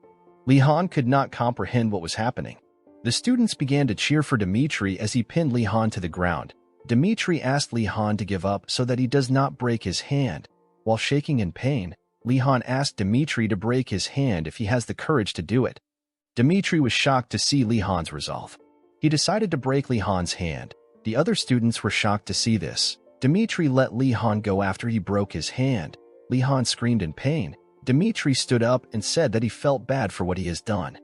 Li Han could not comprehend what was happening. The students began to cheer for Dimitri as he pinned Li Han to the ground. Dimitri asked Li Han to give up so that he does not break his hand. While shaking in pain, Li Han asked Dimitri to break his hand if he has the courage to do it. Dimitri was shocked to see Li Han's resolve. He decided to break Li Han's hand. The other students were shocked to see this. Dimitri let Li Han go after he broke his hand. Li Han screamed in pain. Dimitri stood up and said that he felt bad for what he has done.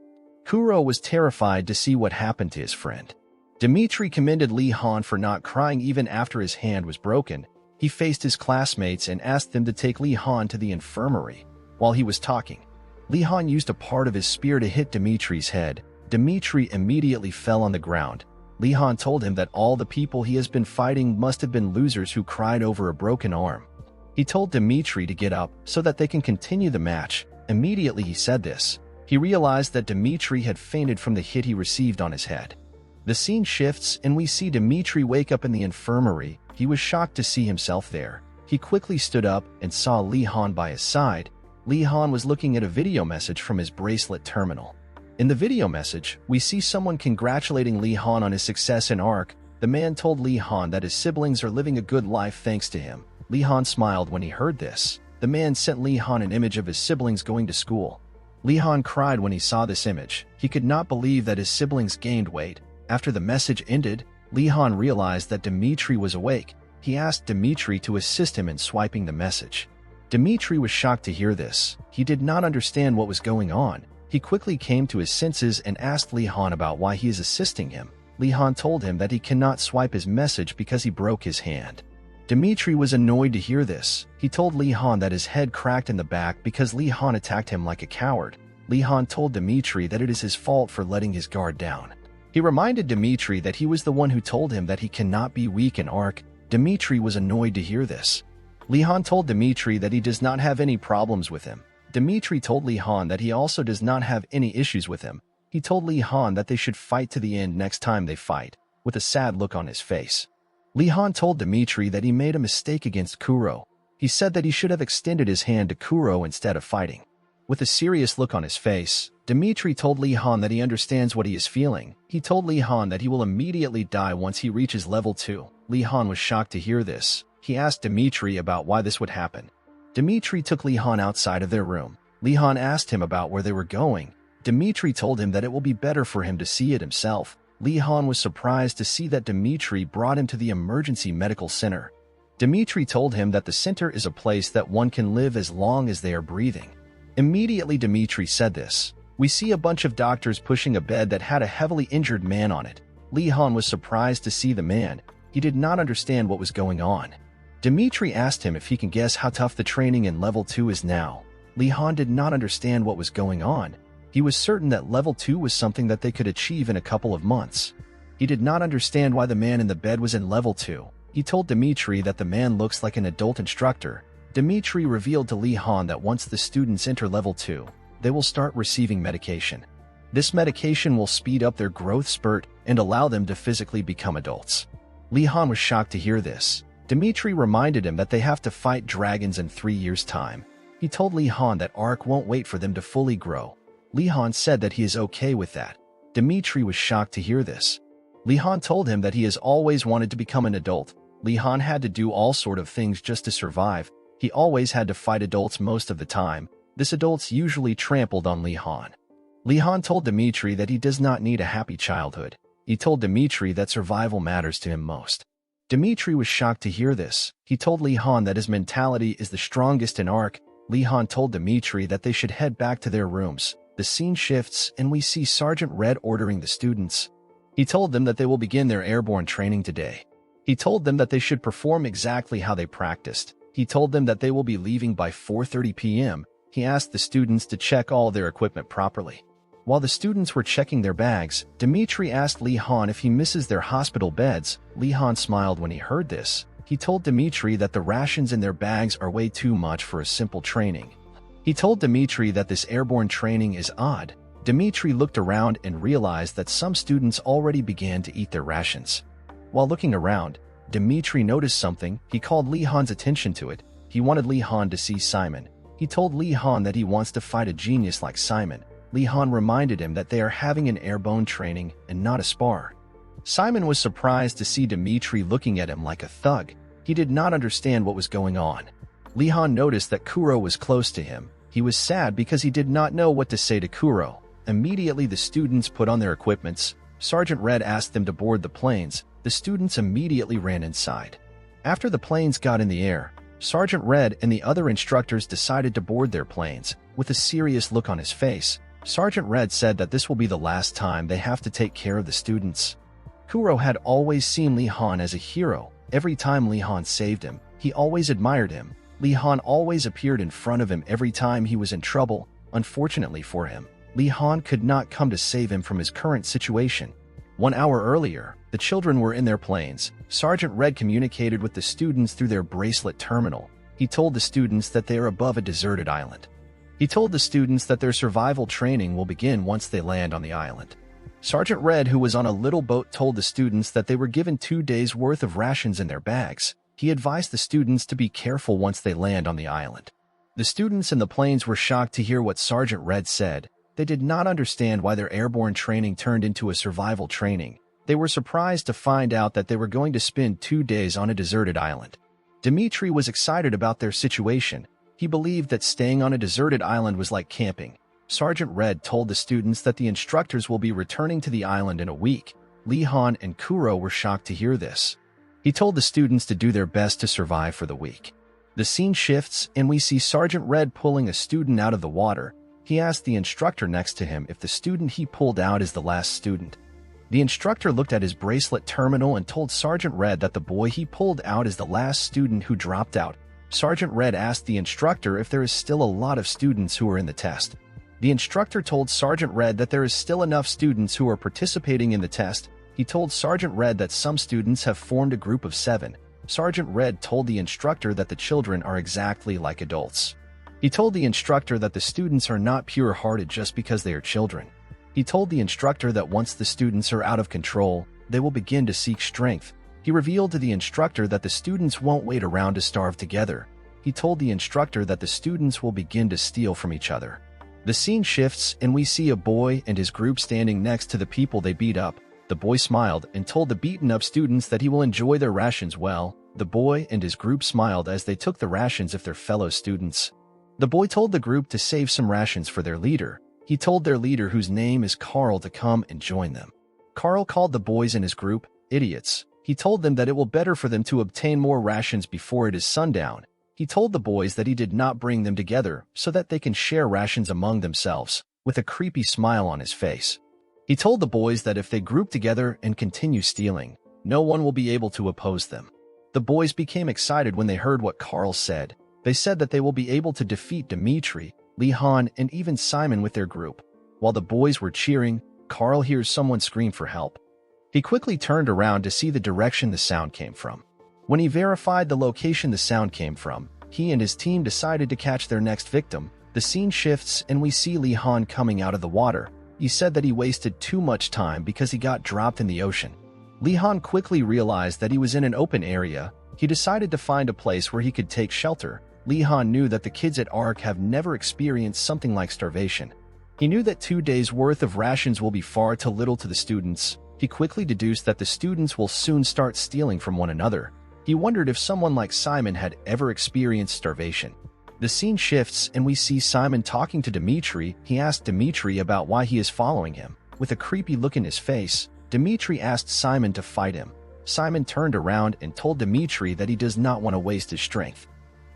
Kuro was terrified to see what happened to his friend. Dimitri commended Li Han for not crying even after his hand was broken. He faced his classmates and asked them to take Li Han to the infirmary. While he was talking, Li Han used a part of his spear to hit Dimitri's head. Dimitri immediately fell on the ground. Li Han told him that all the people he has been fighting must have been losers who cried over a broken arm. He told Dimitri to get up so that they can continue the match. Immediately he said this, he realized that Dimitri had fainted from the hit he received on his head. The scene shifts and we see Dimitri wake up in the infirmary. He was shocked to see himself there. He quickly stood up and saw Li Han by his side. Li Han was looking at a video message from his bracelet terminal. In the video message, we see someone congratulating Li Han on his success in ARC. The man told Li Han that his siblings are living a good life thanks to him. Li Han smiled when he heard this. The man sent Li Han an image of his siblings going to school. Li Han cried when he saw this image. He could not believe that his siblings gained weight. After the message ended, Li Han realized that Dimitri was awake. He asked Dimitri to assist him in swiping the message. Dimitri was shocked to hear this. He did not understand what was going on. He quickly came to his senses and asked Li Han about why he is assisting him. Li Han told him that he cannot swipe his message because he broke his hand. Dimitri was annoyed to hear this. He told Li Han that his head cracked in the back because Li Han attacked him like a coward. Li Han told Dimitri that it is his fault for letting his guard down. He reminded Dimitri that he was the one who told him that he cannot be weak in ARC. Dimitri was annoyed to hear this. Li Han told Dimitri that he does not have any problems with him. Dimitri told Li Han that he also does not have any issues with him. He told Li Han that they should fight to the end next time they fight, with a sad look on his face. Li Han told Dimitri that he made a mistake against Kuro. He said that he should have extended his hand to Kuro instead of fighting. With a serious look on his face, Dimitri told Li Han that he understands what he is feeling. He told Li Han that he will immediately die once he reaches level 2. Li Han was shocked to hear this. He asked Dimitri about why this would happen. Dimitri took Li Han outside of their room. Li Han asked him about where they were going. Dimitri told him that it will be better for him to see it himself. Li Han was surprised to see that Dimitri brought him to the emergency medical center. Dimitri told him that the center is a place that one can live as long as they are breathing. Immediately Dimitri said this. We see a bunch of doctors pushing a bed that had a heavily injured man on it. Li Han was surprised to see the man. He did not understand what was going on. Dimitri asked him if he can guess how tough the training in level 2 is now. Li Han did not understand what was going on. He was certain that level 2 was something that they could achieve in a couple of months. He did not understand why the man in the bed was in level 2. He told Dimitri that the man looks like an adult instructor. Dimitri revealed to Li Han that once the students enter level 2, they will start receiving medication. This medication will speed up their growth spurt and allow them to physically become adults. Li Han was shocked to hear this. Dimitri reminded him that they have to fight dragons in 3 years' time. He told Li Han that Ark won't wait for them to fully grow. Li Han said that he is okay with that. Dimitri was shocked to hear this. Li Han told him that he has always wanted to become an adult. Li Han had to do all sort of things just to survive. He always had to fight adults most of the time. This adults usually trampled on Li Han. Li Han told Dimitri that he does not need a happy childhood. He told Dimitri that survival matters to him most. Dimitri was shocked to hear this. He told Li Han that his mentality is the strongest in Ark. Li Han told Dimitri that they should head back to their rooms. The scene shifts and we see Sergeant Red ordering the students. He told them that they will begin their airborne training today. He told them that they should perform exactly how they practiced. He told them that they will be leaving by 4:30 p.m. He asked the students to check all their equipment properly. While the students were checking their bags, Dimitri asked Li Han if he misses their hospital beds. Li Han smiled when he heard this. He told Dimitri that the rations in their bags are way too much for a simple training. He told Dimitri that this airborne training is odd. Dimitri looked around and realized that some students already began to eat their rations. While looking around, Dimitri noticed something. He called Li Han's attention to it. He wanted Li Han to see Simon. He told Li Han that he wants to fight a genius like Simon. Li Han reminded him that they are having an airborne training and not a spar. Simon was surprised to see Dimitri looking at him like a thug. He did not understand what was going on. Li Han noticed that Kuro was close to him. He was sad because he did not know what to say to Kuro. Immediately the students put on their equipments. Sergeant Red asked them to board the planes. The students immediately ran inside. After the planes got in the air, Sergeant Red and the other instructors decided to board their planes. With a serious look on his face, Sergeant Red said that this will be the last time they have to take care of the students. Kuro had always seen Li Han as a hero. Every time Li Han saved him, he always admired him. Li Han always appeared in front of him every time he was in trouble. Unfortunately for him, Li Han could not come to save him from his current situation. 1 hour earlier, the children were in their planes. Sergeant Red communicated with the students through their bracelet terminal. He told the students that they are above a deserted island. He told the students that their survival training will begin once they land on the island. Sergeant Red, who was on a little boat, told the students that they were given 2 days' worth of rations in their bags. He advised the students to be careful once they land on the island. The students in the planes were shocked to hear what Sergeant Red said. They did not understand why their airborne training turned into a survival training. They were surprised to find out that they were going to spend 2 days on a deserted island. Dimitri was excited about their situation. He believed that staying on a deserted island was like camping. Sergeant Red told the students that the instructors will be returning to the island in a week. Li Han and Kuro were shocked to hear this. He told the students to do their best to survive for the week. The scene shifts and we see Sergeant Red pulling a student out of the water. He asked the instructor next to him if the student he pulled out is the last student. The instructor looked at his bracelet terminal and told Sergeant Red that the boy he pulled out is the last student who dropped out. Sergeant Red asked the instructor if there is still a lot of students who are in the test. The instructor told Sergeant Red that there is still enough students who are participating in the test. He told Sergeant Red that some students have formed a group of 7. Sergeant Red told the instructor that the children are exactly like adults. He told the instructor that the students are not pure-hearted just because they are children. He told the instructor that once the students are out of control, they will begin to seek strength. He revealed to the instructor that the students won't wait around to starve together. He told the instructor that the students will begin to steal from each other. The scene shifts and we see a boy and his group standing next to the people they beat up. The boy smiled and told the beaten-up students that he will enjoy their rations well. The boy and his group smiled as they took the rations of their fellow students. The boy told the group to save some rations for their leader. He told their leader, whose name is Carl, to come and join them. Carl called the boys in his group idiots. He told them that it will better for them to obtain more rations before it is sundown. He told the boys that he did not bring them together so that they can share rations among themselves, with a creepy smile on his face. He told the boys that if they group together and continue stealing, no one will be able to oppose them. The boys became excited when they heard what Carl said. They said that they will be able to defeat Dimitri, Li Han, and even Simon with their group. While the boys were cheering, Carl hears someone scream for help. He quickly turned around to see the direction the sound came from. When he verified the location the sound came from, he and his team decided to catch their next victim. The scene shifts and we see Li Han coming out of the water. He said that he wasted too much time because he got dropped in the ocean. Li Han quickly realized that he was in an open area. He decided to find a place where he could take shelter. Li Han knew that the kids at ARC have never experienced something like starvation. He knew that 2 days' worth of rations will be far too little to the students. He quickly deduced that the students will soon start stealing from one another. He wondered if someone like Simon had ever experienced starvation. The scene shifts and we see Simon talking to Dimitri. He asked Dimitri about why he is following him. With a creepy look in his face, Dimitri asked Simon to fight him. Simon turned around and told Dimitri that he does not want to waste his strength.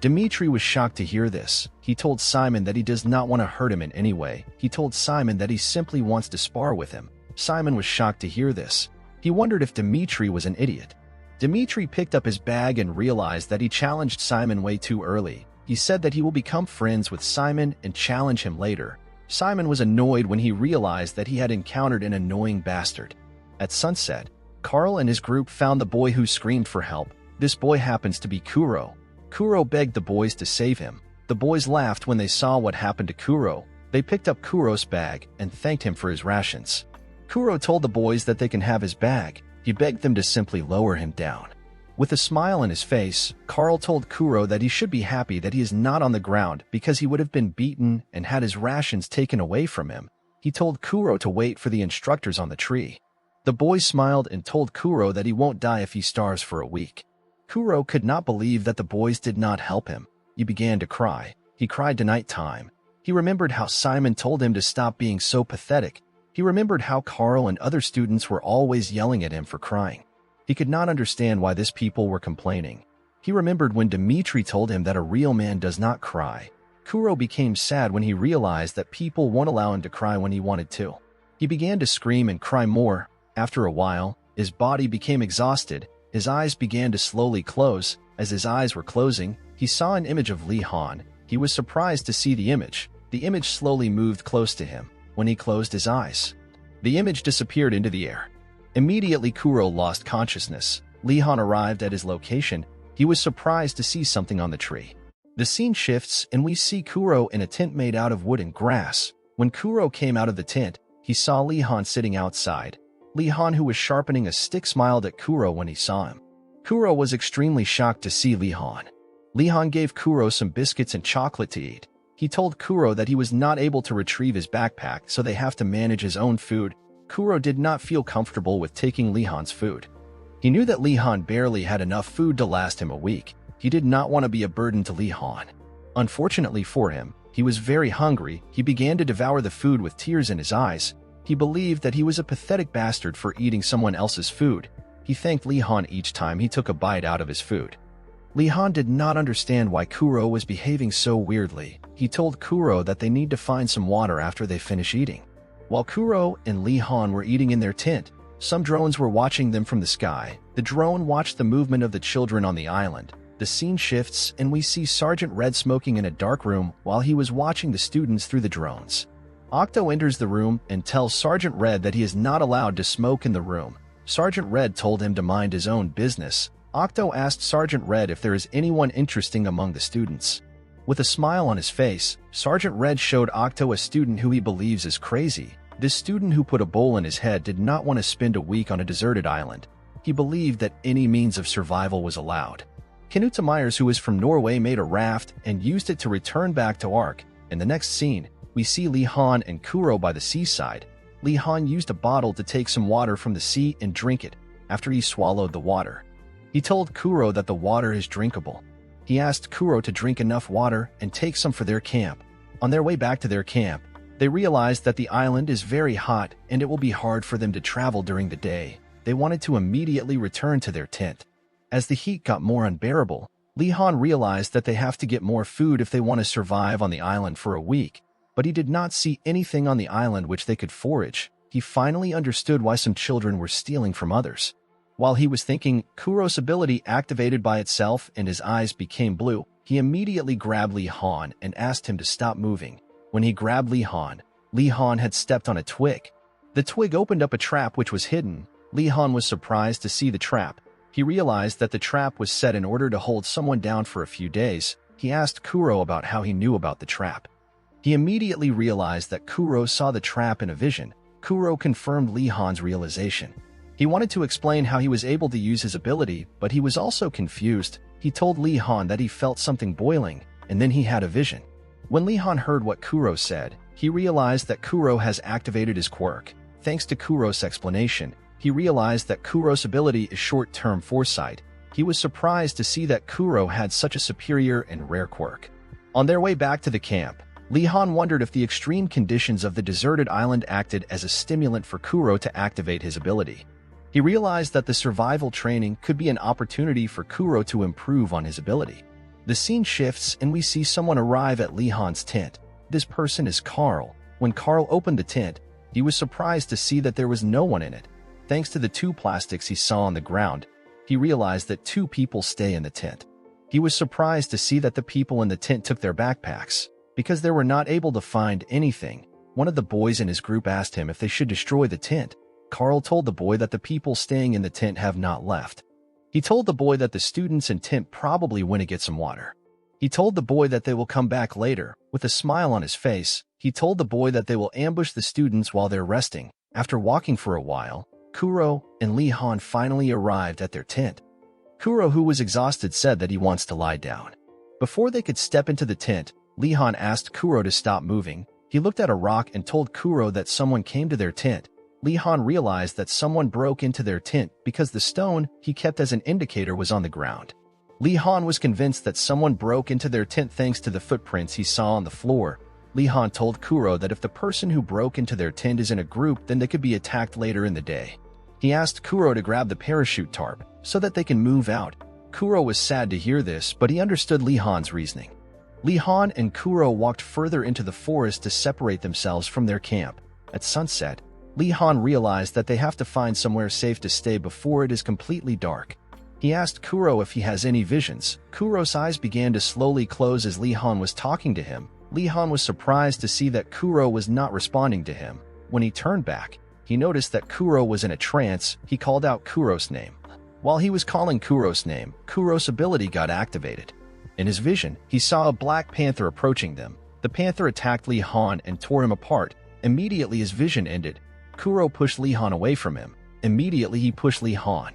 Dimitri was shocked to hear this. He told Simon that he does not want to hurt him in any way. He told Simon that he simply wants to spar with him. Simon was shocked to hear this. He wondered if Dimitri was an idiot. Dimitri picked up his bag and realized that he challenged Simon way too early. He said that he will become friends with Simon and challenge him later. Simon was annoyed when he realized that he had encountered an annoying bastard. At sunset, Carl and his group found the boy who screamed for help. This boy happens to be Kuro. Kuro begged the boys to save him. The boys laughed when they saw what happened to Kuro. They picked up Kuro's bag and thanked him for his rations. Kuro told the boys that they can have his bag. He begged them to simply lower him down. With a smile on his face, Carl told Kuro that he should be happy that he is not on the ground because he would have been beaten and had his rations taken away from him. He told Kuro to wait for the instructors on the tree. The boy smiled and told Kuro that he won't die if he starves for a week. Kuro could not believe that the boys did not help him. He began to cry. He cried to nighttime. He remembered how Simon told him to stop being so pathetic. He remembered how Carl and other students were always yelling at him for crying. He could not understand why these people were complaining. He remembered when Dimitri told him that a real man does not cry. Kuro became sad when he realized that people won't allow him to cry when he wanted to. He began to scream and cry more. After a while, his body became exhausted. His eyes began to slowly close. As his eyes were closing, he saw an image of Li Han. He was surprised to see the image. The image slowly moved close to him. When he closed his eyes, the image disappeared into the air. Immediately, Kuro lost consciousness. Li Han arrived at his location. He was surprised to see something on the tree. The scene shifts and we see Kuro in a tent made out of wood and grass. When Kuro came out of the tent, he saw Li Han sitting outside. Li Han, who was sharpening a stick, smiled at Kuro when he saw him. Kuro was extremely shocked to see Li Han. Li Han gave Kuro some biscuits and chocolate to eat. He told Kuro that he was not able to retrieve his backpack, so they have to manage his own food. Kuro did not feel comfortable with taking Li Han's food. He knew that Li Han barely had enough food to last him a week. He did not want to be a burden to Li Han. Unfortunately for him, he was very hungry. He began to devour the food with tears in his eyes. He believed that he was a pathetic bastard for eating someone else's food. He thanked Li Han each time he took a bite out of his food. Li Han did not understand why Kuro was behaving so weirdly. He told Kuro that they need to find some water after they finish eating. While Kuro and Li Han were eating in their tent, some drones were watching them from the sky. The drone watched the movement of the children on the island. The scene shifts and we see Sergeant Red smoking in a dark room while he was watching the students through the drones. Octo enters the room and tells Sergeant Red that he is not allowed to smoke in the room. Sergeant Red told him to mind his own business. Octo asked Sergeant Red if there is anyone interesting among the students. With a smile on his face, Sergeant Red showed Octo a student who he believes is crazy. This student who put a bowl in his head did not want to spend a week on a deserted island. He believed that any means of survival was allowed. Knut Myers, who is from Norway, made a raft and used it to return back to ARC. In the next scene, we see Li Han and Kuro by the seaside. Li Han used a bottle to take some water from the sea and drink it. After he swallowed the water, he told Kuro that the water is drinkable. He asked Kuro to drink enough water and take some for their camp. On their way back to their camp, they realized that the island is very hot and it will be hard for them to travel during the day. They wanted to immediately return to their tent. As the heat got more unbearable, Li Han realized that they have to get more food if they want to survive on the island for a week. But he did not see anything on the island which they could forage. He finally understood why some children were stealing from others. While he was thinking, Kuro's ability activated by itself and his eyes became blue. He immediately grabbed Li Han and asked him to stop moving. When he grabbed Li Han had stepped on a twig. The twig opened up a trap which was hidden. Li Han was surprised to see the trap. He realized that the trap was set in order to hold someone down for a few days. He asked Kuro about how he knew about the trap. He immediately realized that Kuro saw the trap in a vision. Kuro confirmed Li Han's realization. He wanted to explain how he was able to use his ability, but he was also confused. He told Li Han that he felt something boiling. and then he had a vision. When Li-Han heard what Kuro said, he realized that Kuro has activated his quirk. Thanks to Kuro's explanation, he realized that Kuro's ability is short-term foresight. He was surprised to see that Kuro had such a superior and rare quirk. On their way back to the camp, Li-Han wondered if the extreme conditions of the deserted island acted as a stimulant for Kuro to activate his ability. He realized that the survival training could be an opportunity for Kuro to improve on his ability. The scene shifts and we see someone arrive at Li-Han's tent. This person is Carl. When Carl opened the tent, he was surprised to see that there was no one in it. Thanks to the two plastics he saw on the ground, he realized that two people stay in the tent. He was surprised to see that the people in the tent took their backpacks. Because they were not able to find anything, one of the boys in his group asked him if they should destroy the tent. Carl told the boy that the people staying in the tent have not left. He told the boy that the students in tent probably went to get some water. He told the boy that they will come back later. With a smile on his face, he told the boy that they will ambush the students while they're resting. After walking for a while, Kuro and Li-Han finally arrived at their tent. Kuro, who was exhausted, said that he wants to lie down. Before they could step into the tent, Li-Han asked Kuro to stop moving. He looked at a rock and told Kuro that someone came to their tent. Li-Han realized that someone broke into their tent because the stone he kept as an indicator was on the ground. Li-Han was convinced that someone broke into their tent thanks to the footprints he saw on the floor. Li-Han told Kuro that if the person who broke into their tent is in a group, then they could be attacked later in the day. He asked Kuro to grab the parachute tarp so that they can move out. Kuro was sad to hear this, but he understood Li-Han's reasoning. Li-Han and Kuro walked further into the forest to separate themselves from their camp. At sunset, Li-Han realized that they have to find somewhere safe to stay before it is completely dark. He asked Kuro if he has any visions. Kuro's eyes began to slowly close as Li-Han was talking to him. Li-Han was surprised to see that Kuro was not responding to him. When he turned back, he noticed that Kuro was in a trance. He called out Kuro's name. While he was calling Kuro's name, Kuro's ability got activated. In his vision, he saw a black panther approaching them. The panther attacked Li-Han and tore him apart. Immediately his vision ended. Kuro pushed Li-Han away from him. Immediately he pushed Li-Han.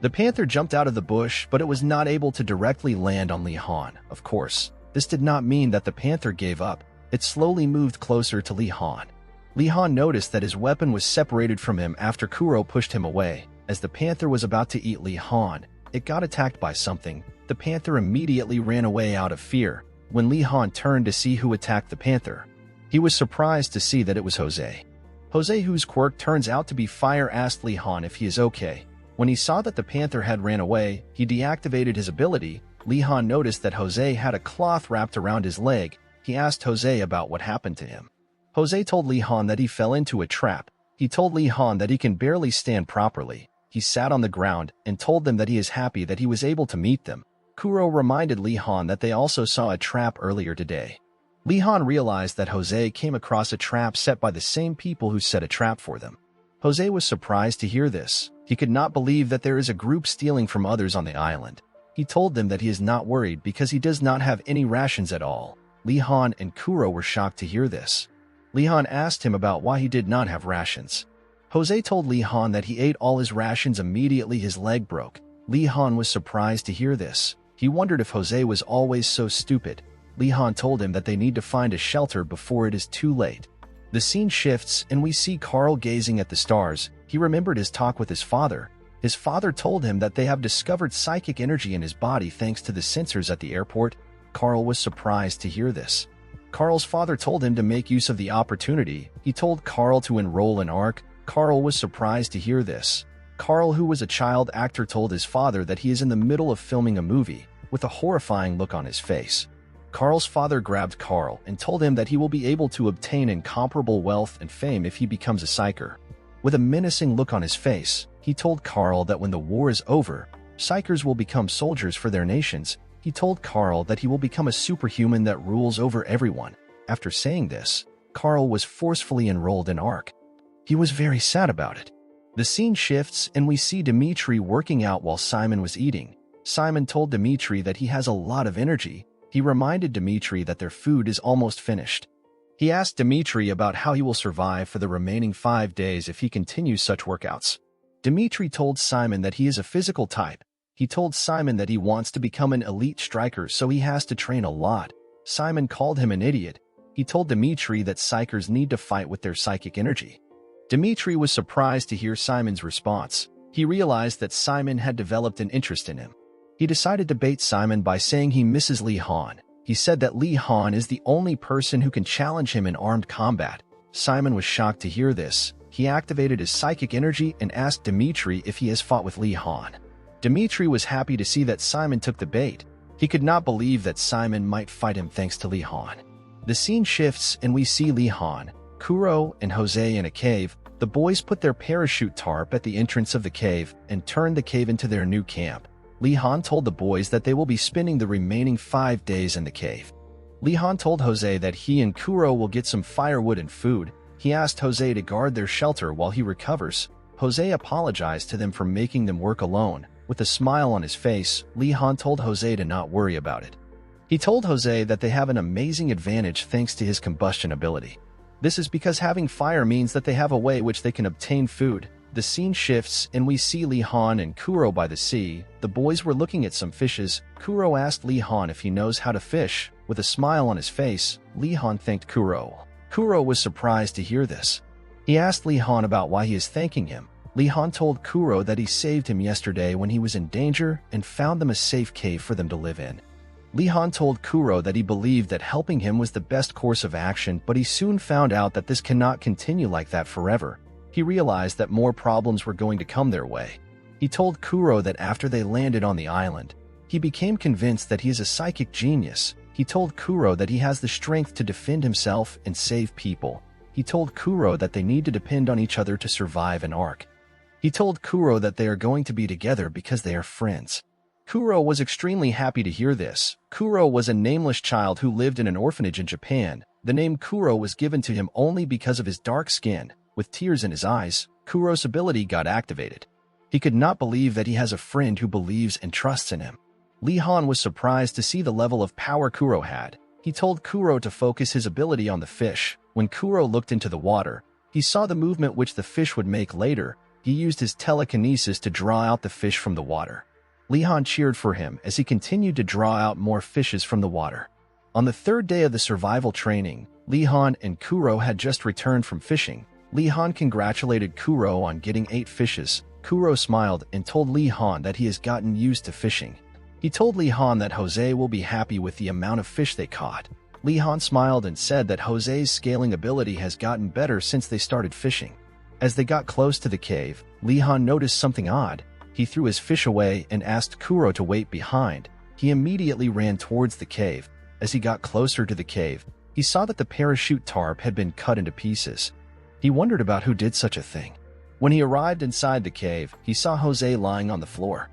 The panther jumped out of the bush, but it was not able to directly land on Li-Han. Of course, this did not mean that the panther gave up. It slowly moved closer to Li-Han. Li-Han noticed that his weapon was separated from him after Kuro pushed him away. As the panther was about to eat Li-Han, it got attacked by something. The panther immediately ran away out of fear. When Li-Han turned to see who attacked the panther, he was surprised to see that it was Jose. Jose, whose quirk turns out to be fire, asked Li-Han if he is okay. When he saw that the panther had ran away, he deactivated his ability. Li-Han noticed that Jose had a cloth wrapped around his leg. He asked Jose about what happened to him. Jose told Li-Han that he fell into a trap. He told Li-Han that he can barely stand properly. He sat on the ground and told them that he is happy that he was able to meet them. Kuro reminded Li-Han that they also saw a trap earlier today. Li-Han realized that Jose came across a trap set by the same people who set a trap for them. Jose was surprised to hear this. He could not believe that there is a group stealing from others on the island. He told them that he is not worried because he does not have any rations at all. Li-Han and Kuro were shocked to hear this. Li-Han asked him about why he did not have rations. Jose told Li-Han that he ate all his rations immediately his leg broke. Li-Han was surprised to hear this. He wondered if Jose was always so stupid. Li-Han told him that they need to find a shelter before it is too late. The scene shifts and we see Carl gazing at the stars. He remembered his talk with his father. His father told him that they have discovered psychic energy in his body thanks to the sensors at the airport. Carl was surprised to hear this. Carl's father told him to make use of the opportunity. He told Carl to enroll in ARC. Carl was surprised to hear this. Carl, who was a child actor, told his father that he is in the middle of filming a movie, with a horrifying look on his face. Carl's father grabbed Carl and told him that he will be able to obtain incomparable wealth and fame if he becomes a Psyker. With a menacing look on his face, he told Carl that when the war is over, Psykers will become soldiers for their nations. He told Carl that he will become a superhuman that rules over everyone. After saying this, Carl was forcefully enrolled in ARC. He was very sad about it. The scene shifts and we see Dimitri working out while Simon was eating. Simon told Dimitri that he has a lot of energy. He reminded Dimitri that their food is almost finished. He asked Dimitri about how he will survive for the remaining 5 days if he continues such workouts. Dimitri told Simon that he is a physical type. He told Simon that he wants to become an elite striker, so he has to train a lot. Simon called him an idiot. He told Dimitri that Psykers need to fight with their psychic energy. Dimitri was surprised to hear Simon's response. He realized that Simon had developed an interest in him. He decided to bait Simon by saying he misses Li Han. He said that Li Han is the only person who can challenge him in armed combat. Simon was shocked to hear this. He activated his psychic energy and asked Dimitri if he has fought with Li Han. Dimitri was happy to see that Simon took the bait. He could not believe that Simon might fight him thanks to Li Han. The scene shifts and we see Li Han, Kuro, and Jose in a cave. The boys put their parachute tarp at the entrance of the cave and turned the cave into their new camp. Li Han told the boys that they will be spending the remaining 5 days in the cave. Li Han told Jose that he and Kuro will get some firewood and food. He asked Jose to guard their shelter while he recovers. Jose apologized to them for making them work alone. With a smile on his face, Li Han told Jose to not worry about it. He told Jose that they have an amazing advantage thanks to his combustion ability. This is because having fire means that they have a way which they can obtain food. The scene shifts and we see Li Han and Kuro by the sea. The boys were looking at some fishes. Kuro asked Li Han if he knows how to fish. With a smile on his face, Li Han thanked Kuro. Kuro was surprised to hear this. He asked Li Han about why he is thanking him. Li Han told Kuro that he saved him yesterday when he was in danger and found them a safe cave for them to live in. Li Han told Kuro that he believed that helping him was the best course of action, but he soon found out that this cannot continue like that forever. He realized that more problems were going to come their way. He told Kuro that after they landed on the island, he became convinced that he is a psychic genius. He told Kuro that he has the strength to defend himself and save people. He told Kuro that they need to depend on each other to survive an arc. He told Kuro that they are going to be together because they are friends. Kuro was extremely happy to hear this. Kuro was a nameless child who lived in an orphanage in Japan. The name Kuro was given to him only because of his dark skin. With tears in his eyes, Kuro's ability got activated. He could not believe that he has a friend who believes and trusts in him. Li Han was surprised to see the level of power Kuro had. He told Kuro to focus his ability on the fish. When Kuro looked into the water, he saw the movement which the fish would make later. He used his telekinesis to draw out the fish from the water. Li Han cheered for him as he continued to draw out more fishes from the water. On the 3rd day of the survival training, Li Han and Kuro had just returned from fishing. Li Han congratulated Kuro on getting 8 fishes. Kuro smiled and told Li Han that he has gotten used to fishing. He told Li Han that Jose will be happy with the amount of fish they caught. Li Han smiled and said that Jose's scaling ability has gotten better since they started fishing. As they got close to the cave, Li Han noticed something odd. He threw his fish away and asked Kuro to wait behind. He immediately ran towards the cave. As he got closer to the cave, he saw that the parachute tarp had been cut into pieces. He wondered about who did such a thing. When he arrived inside the cave, he saw Jose lying on the floor.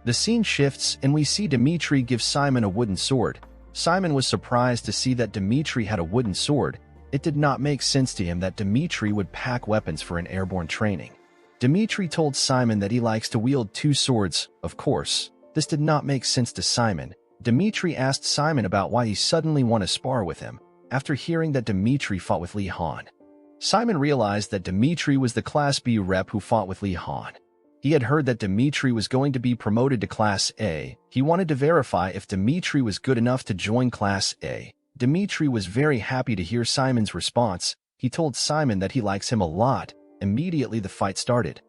The scene shifts and we see Dimitri give Simon a wooden sword. Simon was surprised to see that Dimitri had a wooden sword. It did not make sense to him that Dimitri would pack weapons for an airborne training. Dimitri told Simon that he likes to wield 2 swords. Of course, this did not make sense to Simon. Dimitri asked Simon about why he suddenly want to spar with him, after hearing that Dimitri fought with Li Han. Simon realized that Dimitri was the Class B rep who fought with Li Han. He had heard that Dimitri was going to be promoted to Class A. He wanted to verify if Dimitri was good enough to join Class A. Dimitri was very happy to hear Simon's response. He told Simon that he likes him a lot. Immediately the fight started.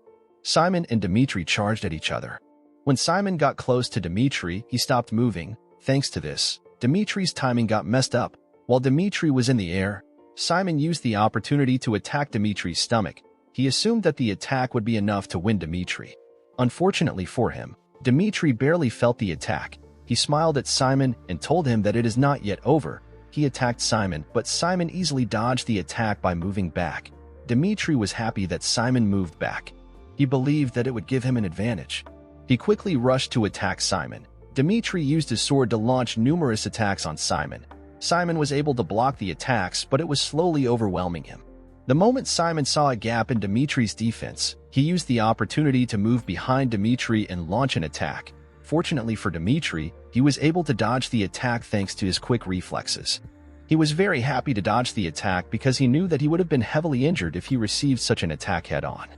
Simon and Dimitri charged at each other. When Simon got close to Dimitri, he stopped moving. Thanks to this, Dimitri's timing got messed up. While Dimitri was in the air, Simon used the opportunity to attack Dimitri's stomach. He assumed that the attack would be enough to win Dimitri. Unfortunately for him, Dimitri barely felt the attack. He smiled at Simon and told him that it is not yet over. He attacked Simon, but Simon easily dodged the attack by moving back. Dimitri was happy that Simon moved back. He believed that it would give him an advantage. He quickly rushed to attack Simon. Dimitri used his sword to launch numerous attacks on Simon. Simon was able to block the attacks, but it was slowly overwhelming him. The moment Simon saw a gap in Dimitri's defense, he used the opportunity to move behind Dimitri and launch an attack. Fortunately for Dimitri, he was able to dodge the attack thanks to his quick reflexes. He was very happy to dodge the attack because he knew that he would have been heavily injured if he received such an attack head-on.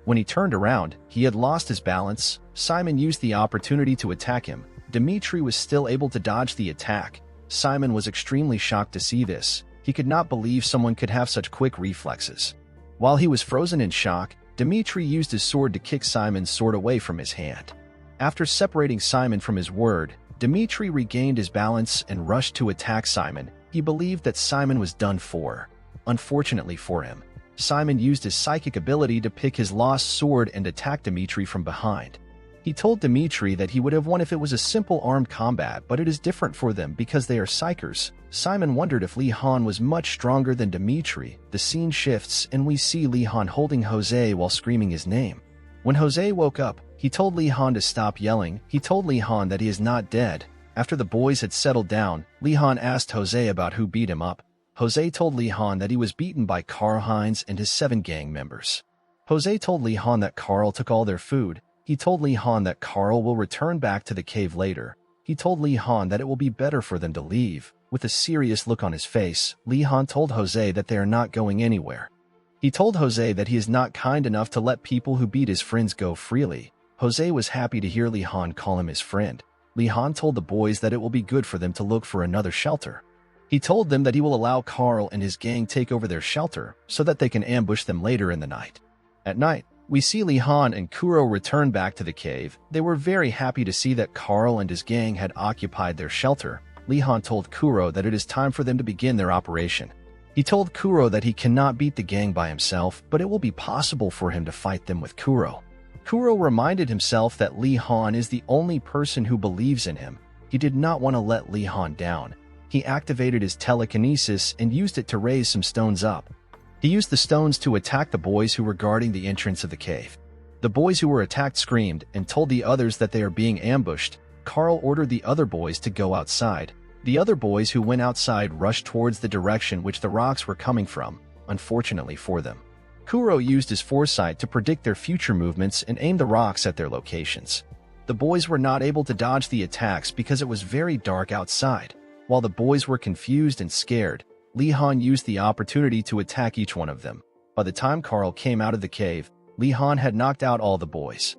When he turned around, he had lost his balance. Simon used the opportunity to attack him. Dimitri was still able to dodge the attack. Simon was extremely shocked to see this. He could not believe someone could have such quick reflexes. While he was frozen in shock, Dimitri used his sword to kick Simon's sword away from his hand. After separating Simon from his word, Dimitri regained his balance and rushed to attack Simon. He believed that Simon was done for. Unfortunately for him, Simon used his psychic ability to pick his lost sword and attack Dimitri from behind. He told Dimitri that he would have won if it was a simple armed combat, but it is different for them because they are Psykers. Simon wondered if Li Han was much stronger than Dimitri. The scene shifts and we see Li Han holding Jose while screaming his name. When Jose woke up, he told Li Han to stop yelling. He told Li Han that he is not dead. After the boys had settled down, Li Han asked Jose about who beat him up. Jose told Li Han that he was beaten by Karl Heinz and his 7 gang members. Jose told Li Han that Karl took all their food. He told Li Han that Karl will return back to the cave later. He told Li Han that it will be better for them to leave. With a serious look on his face, Li Han told Jose that they are not going anywhere. He told Jose that he is not kind enough to let people who beat his friends go freely. Jose was happy to hear Li Han call him his friend. Li Han told the boys that it will be good for them to look for another shelter. He told them that he will allow Karl and his gang take over their shelter so that they can ambush them later in the night. At night, we see Li Han and Kuro return back to the cave. They were very happy to see that Karl and his gang had occupied their shelter. Li Han told Kuro that it is time for them to begin their operation. He told Kuro that he cannot beat the gang by himself, but it will be possible for him to fight them with Kuro. Kuro reminded himself that Li Han is the only person who believes in him. He did not want to let Li Han down. He activated his telekinesis and used it to raise some stones up. He used the stones to attack the boys who were guarding the entrance of the cave. The boys who were attacked screamed and told the others that they are being ambushed. Karl ordered the other boys to go outside. The other boys who went outside rushed towards the direction which the rocks were coming from, unfortunately for them. Kuro used his foresight to predict their future movements and aim the rocks at their locations. The boys were not able to dodge the attacks because it was very dark outside. While the boys were confused and scared, Li Han used the opportunity to attack each one of them. By the time Karl came out of the cave, Li Han had knocked out all the boys.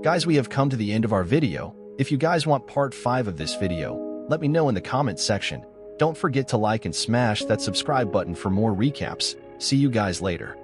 Guys, we have come to the end of our video. If you guys want part 5 of this video, let me know in the comments section. Don't forget to like and smash that subscribe button for more recaps. See you guys later.